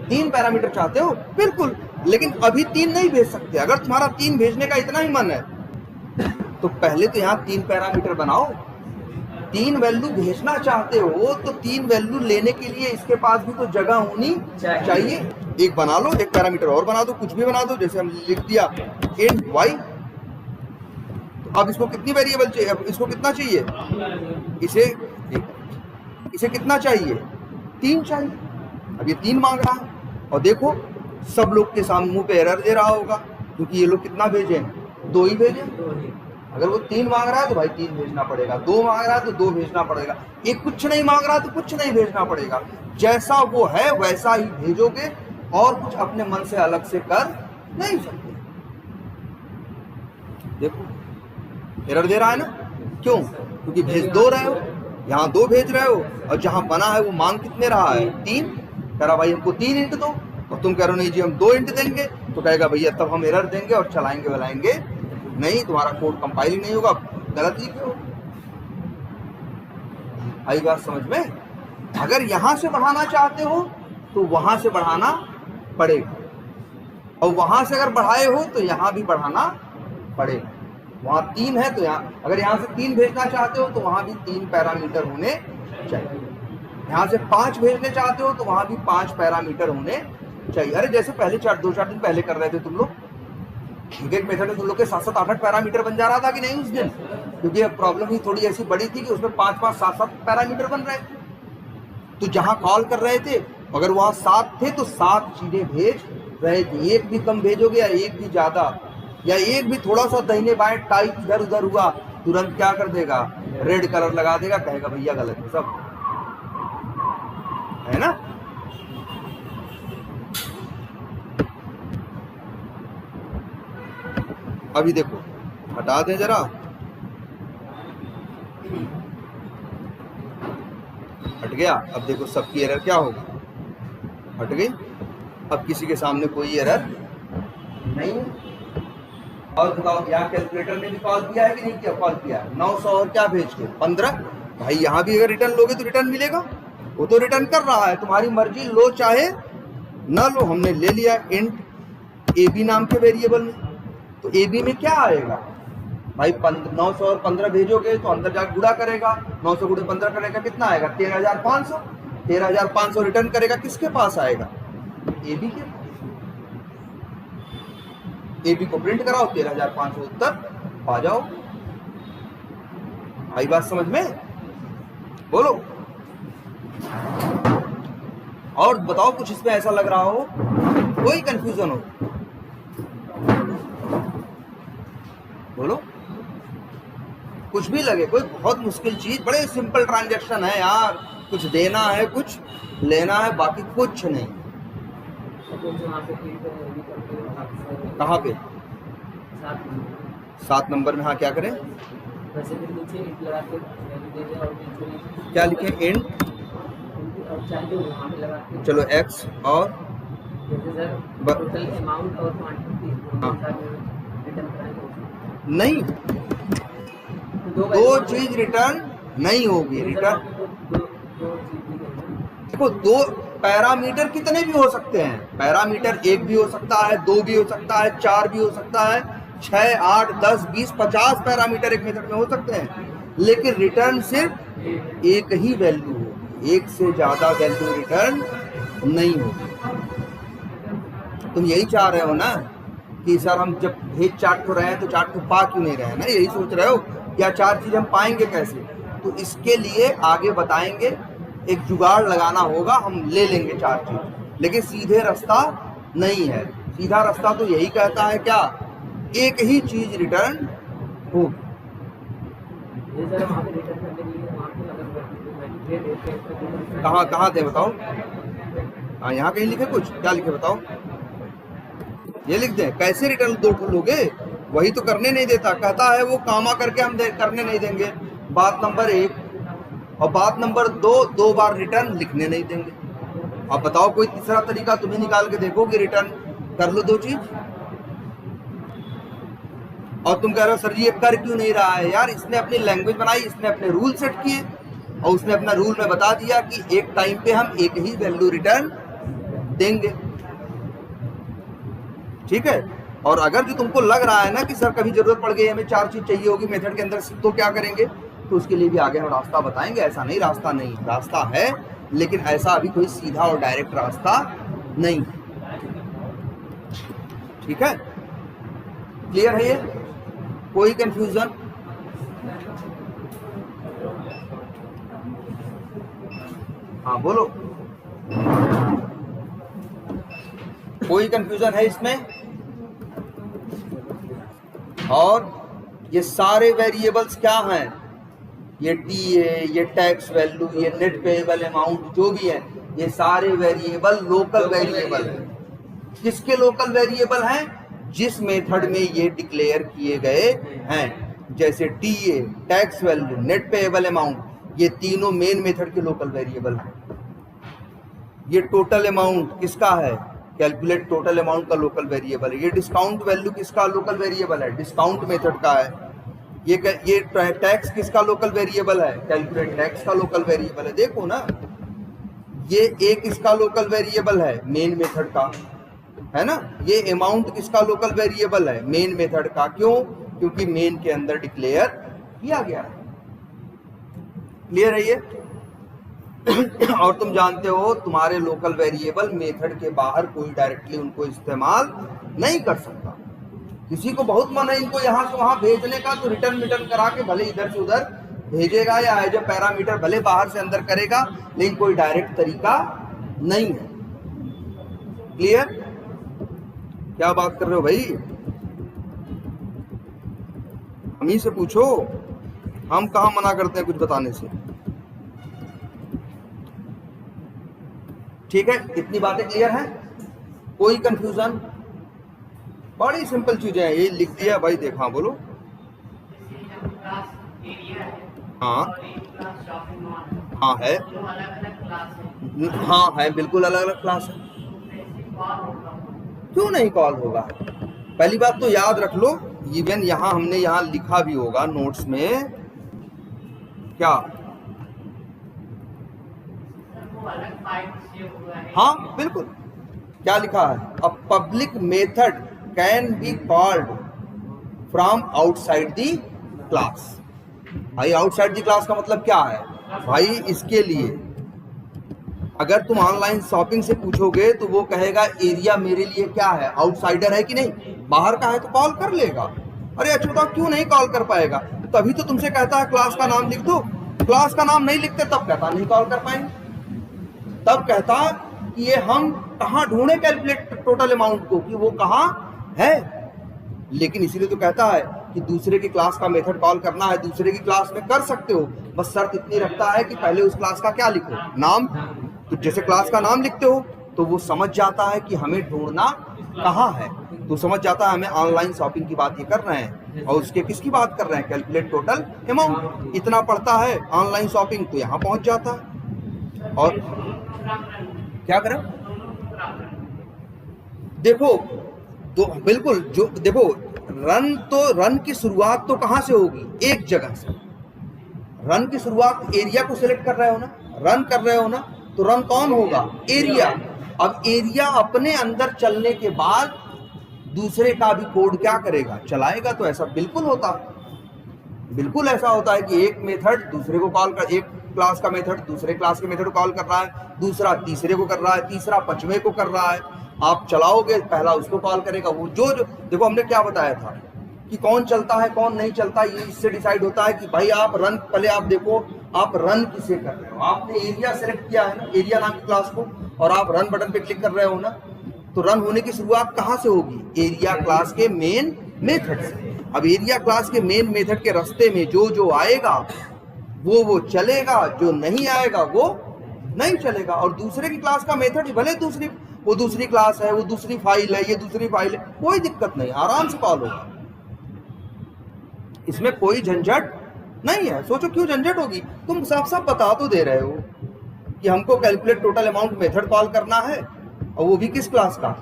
3 पैरामीटर चाहते हो, बिल्कुल, लेकिन अभी 3 नहीं भेज सकते। अगर तुम्हारा 3 भेजने का इतना ही मन है तो पहले तो यहाँ 3 पैरामीटर बनाओ। 3 वैल्यू भेजना चाहते हो तो 3 वैल्यू लेने के लिए इसके पास भी तो जगह होनी चाहिए। एक बना लो, एक पैरामीटर और बना दो, कुछ भी बना दो। जैसे हम लिख दिया int y, तो अब इसको कितनी वेरिएबल चाहिए, अब इसको कितना चाहिए, इसे कितना चाहिए, 3 चाहिए। अब ये 3 मांग रहा है, और देखो सब लोग के सामने मुंह पे एरर दे रहा होगा, क्योंकि ये लोग कितना भेजे, 2 ही भेजे। अगर वो 3 मांग रहा है तो भाई 3 भेजना पड़ेगा, 2 मांग रहा है तो 2 भेजना पड़ेगा, एक कुछ नहीं मांग रहा तो कुछ नहीं भेजना पड़ेगा। जैसा वो है वैसा ही भेजोगे, और कुछ अपने मन से अलग से कर नहीं सकते। देखो एरर दे रहा है ना, क्यों, क्योंकि भेज 2 रहे हो, यहाँ 2 भेज रहे हो, और जहां बना है वो मांग कितने रहा है, 3। कह रहा भाई हमको 3 इंट दो, और तुम कह रहे हो नहीं जी हम 2 इंट देंगे, तो कहेगा भैया तब हम एरर देंगे और चलाएंगे वलाएंगे नहीं, तुम्हारा कोड कंपाइल ही नहीं होगा, गलत लिखे हो। आई बात समझ में। अगर यहां से बढ़ाना चाहते हो तो वहां से बढ़ाना पड़ेगा, और वहां से अगर बढ़ाए हो तो यहां भी बढ़ाना पड़ेगा। वहां 3 है तो यहाँ, अगर यहाँ से 3 भेजना चाहते हो तो वहां भी 3 पैरामीटर होने चाहिए। यहाँ से 5 भेजने चाहते हो तो वहां भी 5 पैरामीटर होने चाहिए। अरे जैसे पहले 2-4 दिन पहले कर रहे थे तुम लोग, एक मेथड में तुम लोग के 7-7, 8-8 पैरामीटर बन जा रहा था कि नहीं उस दिन, क्योंकि प्रॉब्लम ही थोड़ी ऐसी बड़ी थी कि उसमें 5-5, 7-7 पैरामीटर बन रहे थे। तो जहां कॉल कर रहे थे अगर वहां 7 थे तो 7 चीजें भेज रहे थे। एक भी कम भेजोगे या एक भी ज्यादा, या एक भी थोड़ा सा दाहिने बाएं टाइप इधर उधर हुआ, तुरंत क्या कर देगा, रेड कलर लगा देगा, कहेगा भैया गलत है सब, है ना। अभी देखो हटा दें जरा, हट गया। अब देखो सबकी एरर क्या होगी, हट गई। अब किसी के सामने कोई एरर नहीं है। और बताओ यहाँ कैलकुलेटर ने भी कॉल किया है कि नहीं किया, कॉल किया 900 और क्या भेज के 15। भाई यहाँ भी अगर रिटर्न लोगे तो रिटर्न मिलेगा, वो तो रिटर्न कर रहा है, तुम्हारी मर्जी, लो चाहे ना लो। हमने ले लिया इंट ए बी नाम के वेरिएबल में, तो ए बी में क्या आएगा भाई, 900 और 15 भेजोगे तो अंदर जाकर गुणा करेगा, 900 गुणे 15 करेगा, कितना आएगा 13,500। 13,500 रिटर्न करेगा, किसके पास आएगा, ए बी के। ए बी को प्रिंट कराओ, 13,500 उत्तर पा जाओ। आई बात समझ में, बोलो। और बताओ कुछ इसमें ऐसा लग रहा हो, कोई कंफ्यूजन हो, बोलो। कुछ भी लगे, कोई बहुत मुश्किल चीज, बड़े सिंपल ट्रांजैक्शन है यार, कुछ देना है कुछ लेना है, बाकी कुछ नहीं। कहाँ पे 7 नंबर में, हाँ क्या करें, क्या लिखें, इंट, चलो एक्स और नहीं, 2 चीज रिटर्न नहीं होगी। रिटर्न देखो 2 पैरामीटर कितने भी हो सकते हैं, पैरामीटर 1 भी हो सकता है, 2 भी हो सकता है, 4 भी हो सकता है, 6, 8, 10, 20, 50 पैरामीटर एक मेथड में हो सकते हैं, लेकिन रिटर्न सिर्फ एक ही वैल्यू होगी, एक से ज्यादा वैल्यू रिटर्न नहीं होगी। तुम यही चाह रहे हो ना कि सर हम जब भेज चार्ट को रहे हैं तो चार्ट को पा क्यों नहीं रहे हैं ना, यही सोच रहे हो, या 4 चीज हम पाएंगे कैसे। तो इसके लिए आगे बताएंगे, एक जुगाड़ लगाना होगा, हम ले लेंगे 4 चीज, लेकिन सीधे रास्ता नहीं है। सीधा रास्ता तो यही कहता है क्या, एक ही चीज रिटर्न होगी। कहाँ थे बताओ, हाँ यहाँ कहीं लिखे, कुछ क्या लिखे बताओ, ये लिख दें, कैसे रिटर्न 2 लोगे, वही तो करने नहीं देता, कहता है वो कामा करके हम करने नहीं देंगे, बात नंबर 1। और बात नंबर 2 बार रिटर्न लिखने नहीं देंगे। अब बताओ कोई तीसरा तरीका तुम्हें निकाल के देखो कि रिटर्न कर लो 2 चीज। और तुम कह रहे हो सर जी ये कर क्यों नहीं रहा है? यार इसने अपनी लैंग्वेज बनाई, इसने अपने रूल सेट किए और उसने अपना रूल में बता दिया कि एक टाइम पे हम एक ही वैल्यू रिटर्न देंगे, ठीक है। और अगर जो तुमको लग रहा है ना कि सर कभी जरूरत पड़ गई हमें 4 चीज चाहिए होगी मेथड के अंदर, तो क्या करेंगे? तो उसके लिए भी आगे हम रास्ता बताएंगे। ऐसा नहीं रास्ता नहीं, रास्ता है, लेकिन ऐसा अभी कोई सीधा और डायरेक्ट रास्ता नहीं, ठीक है। क्लियर है ये? कोई कंफ्यूजन? हाँ बोलो, कोई कंफ्यूजन है इसमें? और ये सारे वेरिएबल्स क्या हैं? ये टी है, ये टैक्स वैल्यू, ये नेट पेएबल अमाउंट, जो भी है ये सारे वेरिएबल लोकल वेरिएबल है। किसके लोकल वेरिएबल हैं? जिस मेथड में ये डिक्लेयर किए गए हैं। जैसे T A, tax value, net payable amount, ये तीनों मेन मेथड के लोकल वेरिएबल हैं। ये टोटल अमाउंट किसका है? कैलकुलेट टोटल अमाउंट का लोकल वेरिएबल है। ये डिस्काउंट वैल्यू किसका लोकल वेरिएबल है? डिस्काउंट मेथड का है। ये टैक्स किसका लोकल वेरिएबल है? कैलकुलेट टैक्स का लोकल वेरिएबल है। देखो ना, ये एक इसका लोकल वेरिएबल है मेन मेथड का, है ना। ये अमाउंट किसका लोकल वेरिएबल है? मेन मेथड का। क्यों? क्योंकि मेन के अंदर डिक्लेयर किया गया है। क्लियर है ये? और तुम जानते हो तुम्हारे लोकल वेरिएबल मेथड के बाहर कोई डायरेक्टली उनको इस्तेमाल नहीं कर सकता। किसी को बहुत मन है इनको यहां से वहां भेजने का, तो रिटर्न करा के भले इधर से उधर भेजेगा या एज ए पैरामीटर भले बाहर से अंदर करेगा, लेकिन कोई डायरेक्ट तरीका नहीं है। क्लियर? क्या बात कर रहे हो भाई? हम ही से पूछो, हम कहां मना करते हैं कुछ बताने से। ठीक है, इतनी बातें क्लियर हैं? कोई कंफ्यूजन? बड़ी सिंपल चीजें हैं, ये लिख दिया भाई। देखा, बोलो। हाँ हाँ है, हाँ है, बिल्कुल अलग अलग क्लास है। क्यों नहीं कॉल होगा? पहली बात तो याद रख लो, इवन यहां हमने यहां लिखा भी होगा नोट्स में, क्या? हाँ बिल्कुल, क्या लिखा है? A public method can be called from outside the class. भाई आउटसाइड दी क्लास का मतलब क्या है? भाई इसके लिए अगर तुम ऑनलाइन शॉपिंग से पूछोगे तो वो कहेगा एरिया मेरे लिए क्या है? आउटसाइडर है कि नहीं? बाहर का है तो कॉल कर लेगा। अरे अच्छा बताओ क्यों नहीं कॉल कर पाएगा? तभी तो तुमसे कहता है क्लास का नाम लिख दो। क्लास का नाम नहीं लिखते तब कहता नहीं कॉल कर पाएंगे। तब कहता कि ये हम कहाँ ढूंढे कैलकुलेट टोटल अमाउंट को, कि वो कहाँ है। लेकिन इसीलिए तो कहता है कि दूसरे की क्लास का मेथड कॉल करना है, दूसरे की क्लास में कर सकते हो, बस शर्त इतनी रखता है कि पहले उस क्लास का क्या लिखो? नाम। तो जैसे क्लास का नाम लिखते हो तो वो समझ जाता है कि हमें ढूंढना कहाँ है, तो समझ जाता है हमें ऑनलाइन शॉपिंग की बात ये कर रहे हैं, और उसके किसकी बात कर रहे हैं? Calculate total amount. इतना पड़ता है ऑनलाइन शॉपिंग, तो यहाँ पहुंच जाता है। और क्या करें? देखो तो बिल्कुल, जो देखो रन की शुरुआत तो कहां से होगी? एक जगह से। रन की शुरुआत एरिया को सिलेक्ट कर रहे हो ना, रन कर रहे हो ना, तो रन कौन होगा? एरिया। अब एरिया अपने अंदर चलने के बाद दूसरे का भी कोड क्या करेगा? चलाएगा। तो ऐसा बिल्कुल होता है, बिल्कुल ऐसा होता है कि एक मेथड दूसरे को कॉल कर, एक क्लास का मेथड दूसरे क्लास के मेथड को कॉल कर रहा है, दूसरा तीसरे को कर रहा है, तीसरा पांचवें को कर रहा है। आप चलाओगे, पहला उसको कॉल करेगा। वो जो देखो हमने क्या बताया था कि कौन चलता है कौन नहीं चलता, ये इससे डिसाइड होता है कि भाई आप रन, पहले आप देखो आप रन किसे कर रहे हो। आपने एरिया सेलेक्ट किया है ना, एरिया नाम की क्लास को, और आप रन बटन पे क्लिक कर रहे हो ना, तो रन होने की शुरुआत कहाँ से होगी? एरिया क्लास के मेन मेथड से। अब एरिया क्लास के मेन मेथड के रास्ते में जो जो आएगा वो चलेगा, जो नहीं आएगा वो नहीं चलेगा। और दूसरे की क्लास का मेथड भले वो दूसरी क्लास है, वो दूसरी फाइल है, ये दूसरी फाइल है, कोई दिक्कत नहीं, आराम से कॉल होगा। इसमें कोई झंझट नहीं है। सोचो क्यों झंझट होगी? तुम साफ साफ बता तो दे रहे हो कि हमको calculate total amount method call करना है, और वो भी किस क्लास का?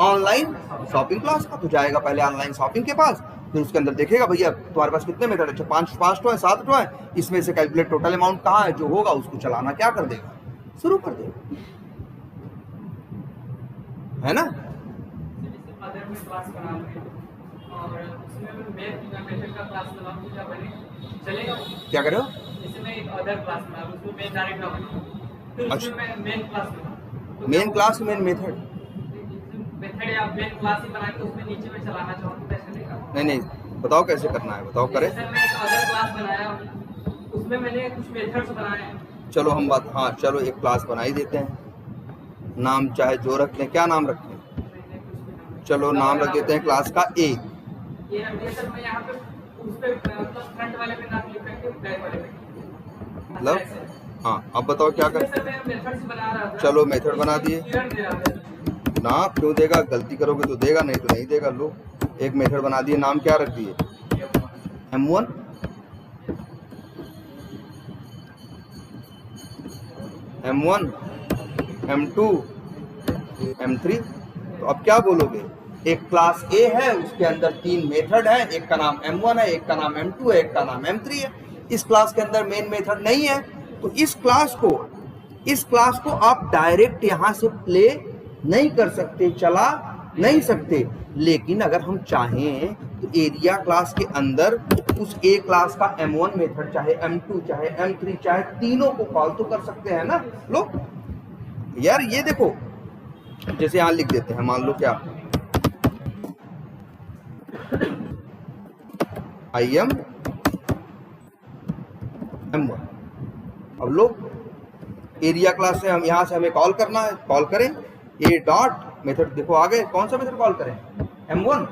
ऑनलाइन शॉपिंग क्लास का। तो जाएगा पहले ऑनलाइन शॉपिंग के पास, फिर उसके अंदर देखेगा भैया तुम्हारे पास कितने मेथड है, 5 तो है, 7 तो है, इसमें से कैलकुलेट टोटल अमाउंट कहाँ है, जो होगा उसको चलाना क्या कर देगा, शुरू कर देगा, है ना। क्या कर रहे हो? अच्छा, मेन क्लास मेन मेथड या मेन क्लास ही बना के उसमें नीचे में चलाना चाहूँ तो कैसे चलेगा? नहीं, बताओ कैसे करना है, बताओ करें। सर मैं एक अदर क्लास बनाया, उसमें मैंने कुछ मेथड्स बनाए हैं। चलो हम बात, हाँ चलो एक क्लास बना ही देते हैं, नाम चाहे जो रख लें, क्या नाम रखें, चलो नाम रख देते हैं क्लास का ए। ये सर मैं यहाँ पे उस पे फ्रंट वाले पे नाम लिख करके बैक वाले पे, मतलब हाँ, अब बताओ क्या कर। सर मैं मेथड्स बना रहा था, चलो मेथड बना दिए ना, क्यों देगा, गलती करोगे तो देगा, नहीं तो नहीं देगा। लो एक मेथड बना दिए, नाम क्या रख दिए, M1, M1, M2, M3। तो अब क्या बोलोगे, एक क्लास A है, उसके अंदर 3 मेथड है, एक का नाम M1 है, एक का नाम M2 है, एक का नाम M3 है। इस क्लास के अंदर मेन मेथड नहीं है, तो इस क्लास को आप डायरेक्ट यहाँ से प्ले नहीं कर सकते, चला नहीं सकते। लेकिन अगर हम चाहें तो एरिया क्लास के अंदर उस ए क्लास का M1 मेथड चाहे M2 चाहे M3 चाहे तीनों को कॉल तो कर सकते हैं ना। लो यार ये देखो, जैसे यहाँ लिख देते हैं, मान लो क्या IM M1। अब लो एरिया क्लास से हम यहाँ से हमें कॉल करना है, कॉल करें ए डॉट मेथड, देखो आ गए, कौन सा मेथड कॉल करें, M1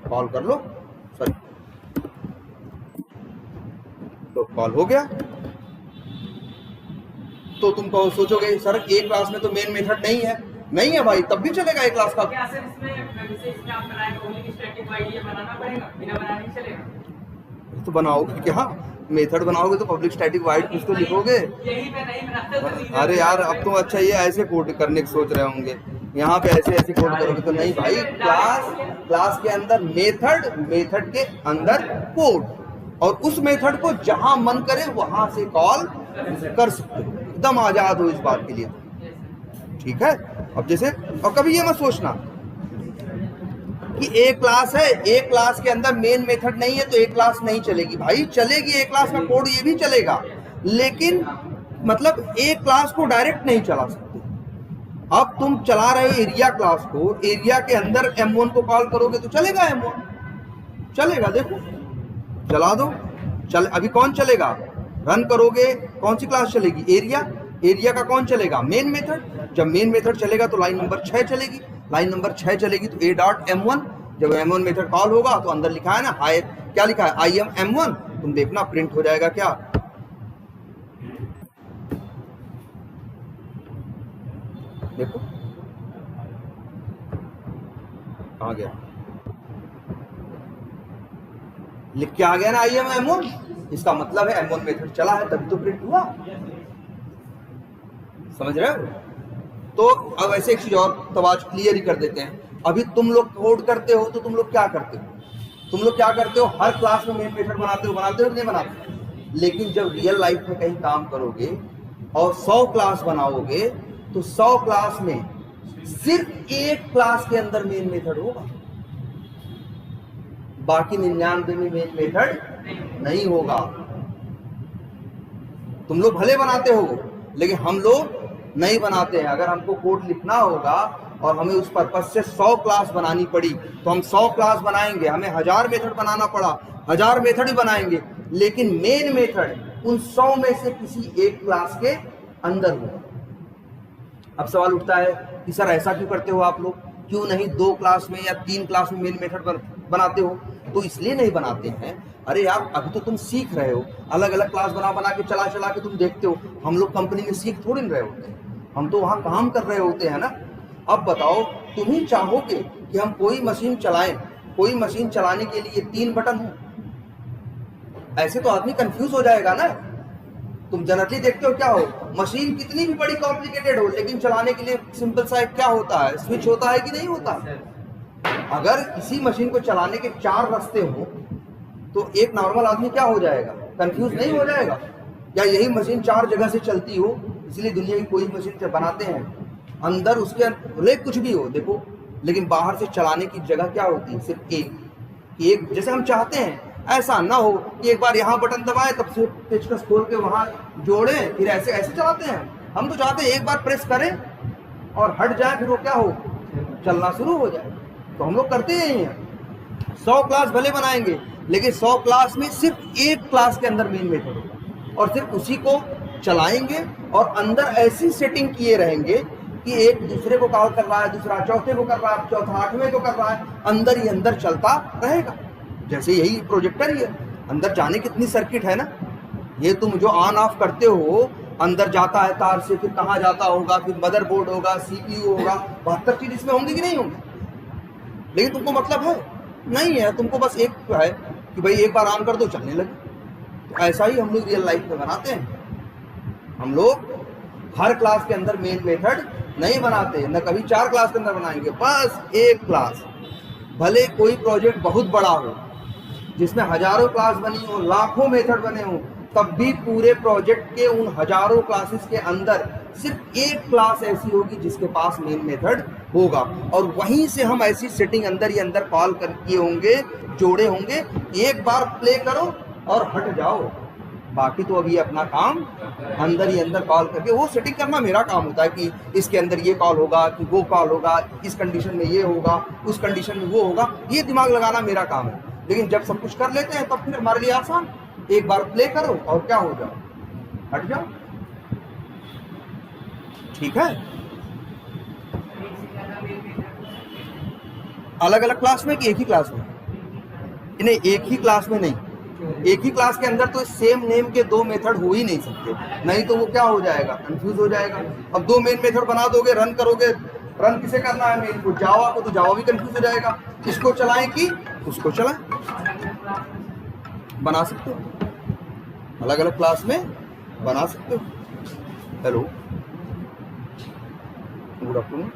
कॉल कर लो, सॉरी तो कॉल हो गया। तो तुम कहो सोचोगे सर ए क्लास में तो मेन मेथड नहीं है भाई, तब भी चलेगा ए क्लास का। क्या सर इसमें आप बनाएंगे ओनली स्टैटिक आईडी बनाना पड़ेगा, बिना बनाने नहीं चलेगा? तो बनाओगे क्या, मेथड बनाओगे तो पब्लिक स्टैटिक वाइड कुछ तो लिखोगे। यही मैं नहीं बनाता। अरे यार अब तुम अच्छा ये ऐसे कोड करने की सोच रहे होंगे, यहाँ पे ऐसे कोड करोगे तो नहीं भाई। क्लास के अंदर मेथड के अंदर कोड, और उस मेथड को जहां मन करे वहां से कॉल कर सकते हो, एकदम आजाद हो इस बात के लिए, ठीक है। अब जैसे, और कभी ये मत सोचना कि ए क्लास है, ए क्लास के अंदर मेन मेथड नहीं है तो ए क्लास नहीं चलेगी। भाई चलेगी, ए क्लास का कोड ये भी चलेगा, लेकिन मतलब ए क्लास को डायरेक्ट नहीं चला सकते। अब तुम चला रहे हो एरिया क्लास को, एरिया के अंदर M1 को कॉल करोगे तो चलेगा, M1 चलेगा, देखो चला दो, चल अभी कौन चलेगा, रन करोगे कौन सी क्लास चलेगी, एरिया का कौन चलेगा, मेन मेथड। जब मेन मेथड चलेगा तो लाइन नंबर 6 चलेगी, लाइन नंबर 6 चलेगी तो A.M1, जब M1 मेथड कॉल होगा तो अंदर लिखा है ना, हाय क्या लिखा है, IM M1, तुम देखना प्रिंट हो जाएगा क्या, देखो आ गया, लिख के आ गया ना IM M1, इसका मतलब है M1 मेथड चला है तभी तो प्रिंट हुआ, समझ रहे हो। तो अब ऐसे एक चीज और तो आज क्लियर ही कर देते हैं। अभी तुम लोग कोड करते हो तो तुम लोग क्या करते हो, हर क्लास में मेन मेथड बनाते हो कि नहीं बनाते। लेकिन जब रियल लाइफ में कहीं काम करोगे और 100 क्लास बनाओगे तो 100 क्लास में सिर्फ एक क्लास के अंदर मेन मेथड होगा, बाकी 99 में मेन मेथड नहीं होगा। तुम लोग भले बनाते हो लेकिन हम लोग नहीं बनाते हैं। अगर हमको कोड लिखना होगा और हमें उस पर्पज से 100 क्लास बनानी पड़ी तो हम 100 क्लास बनाएंगे, हमें 1000 मेथड बनाना पड़ा 1000 मेथड ही बनाएंगे, लेकिन मेन मेथड उन 100 में से किसी एक क्लास के अंदर होगा। अब सवाल उठता है कि सर ऐसा क्यों करते हो आप लोग, क्यों नहीं 2 क्लास में या 3 क्लास में मेन मेथड बनाते हो। तो इसलिए नहीं बनाते हैं, अरे यार अभी तो तुम सीख रहे हो, अलग अलग क्लास बना के चला के तुम देखते हो। हम लोग कंपनी में सीख थोड़ी नहीं रहे होते, हम तो वहाँ काम कर रहे होते हैं ना। अब बताओ तुम ही चाहोगे कि हम कोई मशीन चलाएं, कोई मशीन चलाने के लिए 3 बटन हो, ऐसे तो आदमी कंफ्यूज हो जाएगा ना। तुम जनरली देखते हो क्या हो, मशीन कितनी भी बड़ी कॉम्प्लिकेटेड हो लेकिन चलाने के लिए सिंपल सा क्या होता है, स्विच होता है कि नहीं होता। अगर इसी मशीन को चलाने के 4 रास्ते हों तो एक नॉर्मल आदमी क्या हो जाएगा, कंफ्यूज नहीं हो जाएगा? या यही मशीन 4 जगह से चलती हो, इसलिए दुनिया की कोई मशीन बनाते हैं अंदर उसके भले कुछ भी हो देखो, लेकिन बाहर से चलाने की जगह क्या होती है, सिर्फ एक। जैसे हम चाहते हैं ऐसा ना हो कि एक बार यहाँ बटन दबाए तब से पेचकस खोल के वहाँ जोड़े फिर ऐसे ऐसे चलाते हैं। हम तो चाहते हैं एक बार प्रेस करें और हट जाए, फिर वो क्या हो, चलना शुरू हो जाए। तो हम लोग करते ही हैं। 100 क्लास भले बनाएंगे, लेकिन 100 क्लास में सिर्फ एक क्लास के अंदर मेन मेथड होगा और सिर्फ उसी को चलाएंगे और अंदर ऐसी सेटिंग किए रहेंगे कि एक दूसरे को कॉल कर रहा है, दूसरा चौथे को कर रहा है, चौथा 8वें को कर रहा है, अंदर ही अंदर चलता रहेगा। जैसे यही प्रोजेक्टर ही है, अंदर जाने कितनी सर्किट है ना, ये तुम जो ऑन ऑफ करते हो अंदर जाता है तार से, फिर कहाँ जाता होगा, फिर मदरबोर्ड होगा, CPU होगा, 72 चीज इसमें होंगी कि नहीं होंगी? लेकिन तुमको मतलब है नहीं है, तुमको बस एक है कि भाई एक बार ऑन कर दो चलने लगे। तो ऐसा ही हम लोग रियल लाइफ में बनाते हैं। हम लोग हर क्लास के अंदर मेन मेथड नहीं बनाते, न कभी 4 क्लास के अंदर बनाएंगे, बस एक क्लास। भले कोई प्रोजेक्ट बहुत बड़ा हो जिसमें हजारों क्लास बनी हो, लाखों मेथड बने हो, तब भी पूरे प्रोजेक्ट के उन हजारों क्लासेस के अंदर सिर्फ एक क्लास ऐसी होगी जिसके पास मेन मेथड होगा, और वहीं से हम ऐसी सेटिंग अंदर ही अंदर कॉल कर किए होंगे, जोड़े होंगे, एक बार प्ले करो और हट जाओ। बाकी तो अभी अपना काम अंदर ही अंदर कॉल करके वो सेटिंग करना मेरा काम होता है कि इसके अंदर ये कॉल होगा, कि वो कॉल होगा, इस कंडीशन में ये होगा, उस कंडीशन में वो होगा, ये दिमाग लगाना मेरा काम है। लेकिन जब सब कुछ कर लेते हैं तब फिर हमारे लिए आसान, एक बार प्ले करो और क्या हो जाओ, हट जाओ। ठीक है, अलग अलग क्लास में कि एक ही क्लास में? नहीं, एक ही क्लास में नहीं, एक ही क्लास के अंदर तो सेम नेम के 2 मेथड हो ही नहीं सकते, नहीं तो वो क्या हो जाएगा, कंफ्यूज हो जाएगा। अब 2 मेन मेथड बना दोगे, रन करोगे, रन किसे करना है, मेन को, जावा को, तो जावा भी कंफ्यूज हो जाएगा, इसको चलाएं कि उसको चलाएं। बना सकते हो, अलग अलग क्लास में बना सकते हो। Hello, good afternoon.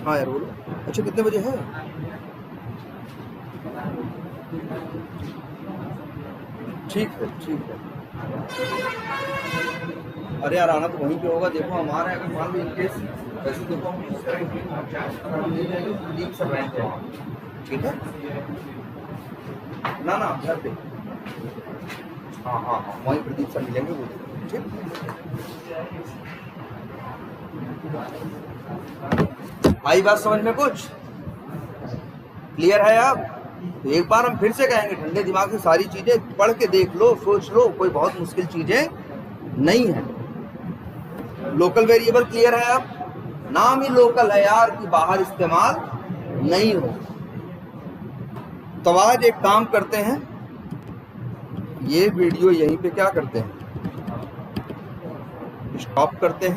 हाँ यार बोलो। अच्छा कितने बजे है? ठीक है, ठीक है। अरे यार आना तो वहीं पे होगा, देखो हमारे अगर मान लो इनकेस वैसे देखो हम सब रहते हैं, ठीक है ना घर पे। हाँ हाँ हाँ, वहीं प्रदीप सर मिलेंगे, वो ठीक। आई बात समझ में? कुछ क्लियर है अब? तो एक बार हम फिर से कहेंगे, ठंडे दिमाग से सारी चीजें पढ़ के देख लो, सोच लो, कोई बहुत मुश्किल चीजें नहीं है। लोकल वेरिएबल क्लियर है अब? नाम ही लोकल है यार कि बाहर इस्तेमाल नहीं हो। तो आज एक काम करते हैं, ये वीडियो यहीं पे क्या करते हैं, स्टॉप करते हैं।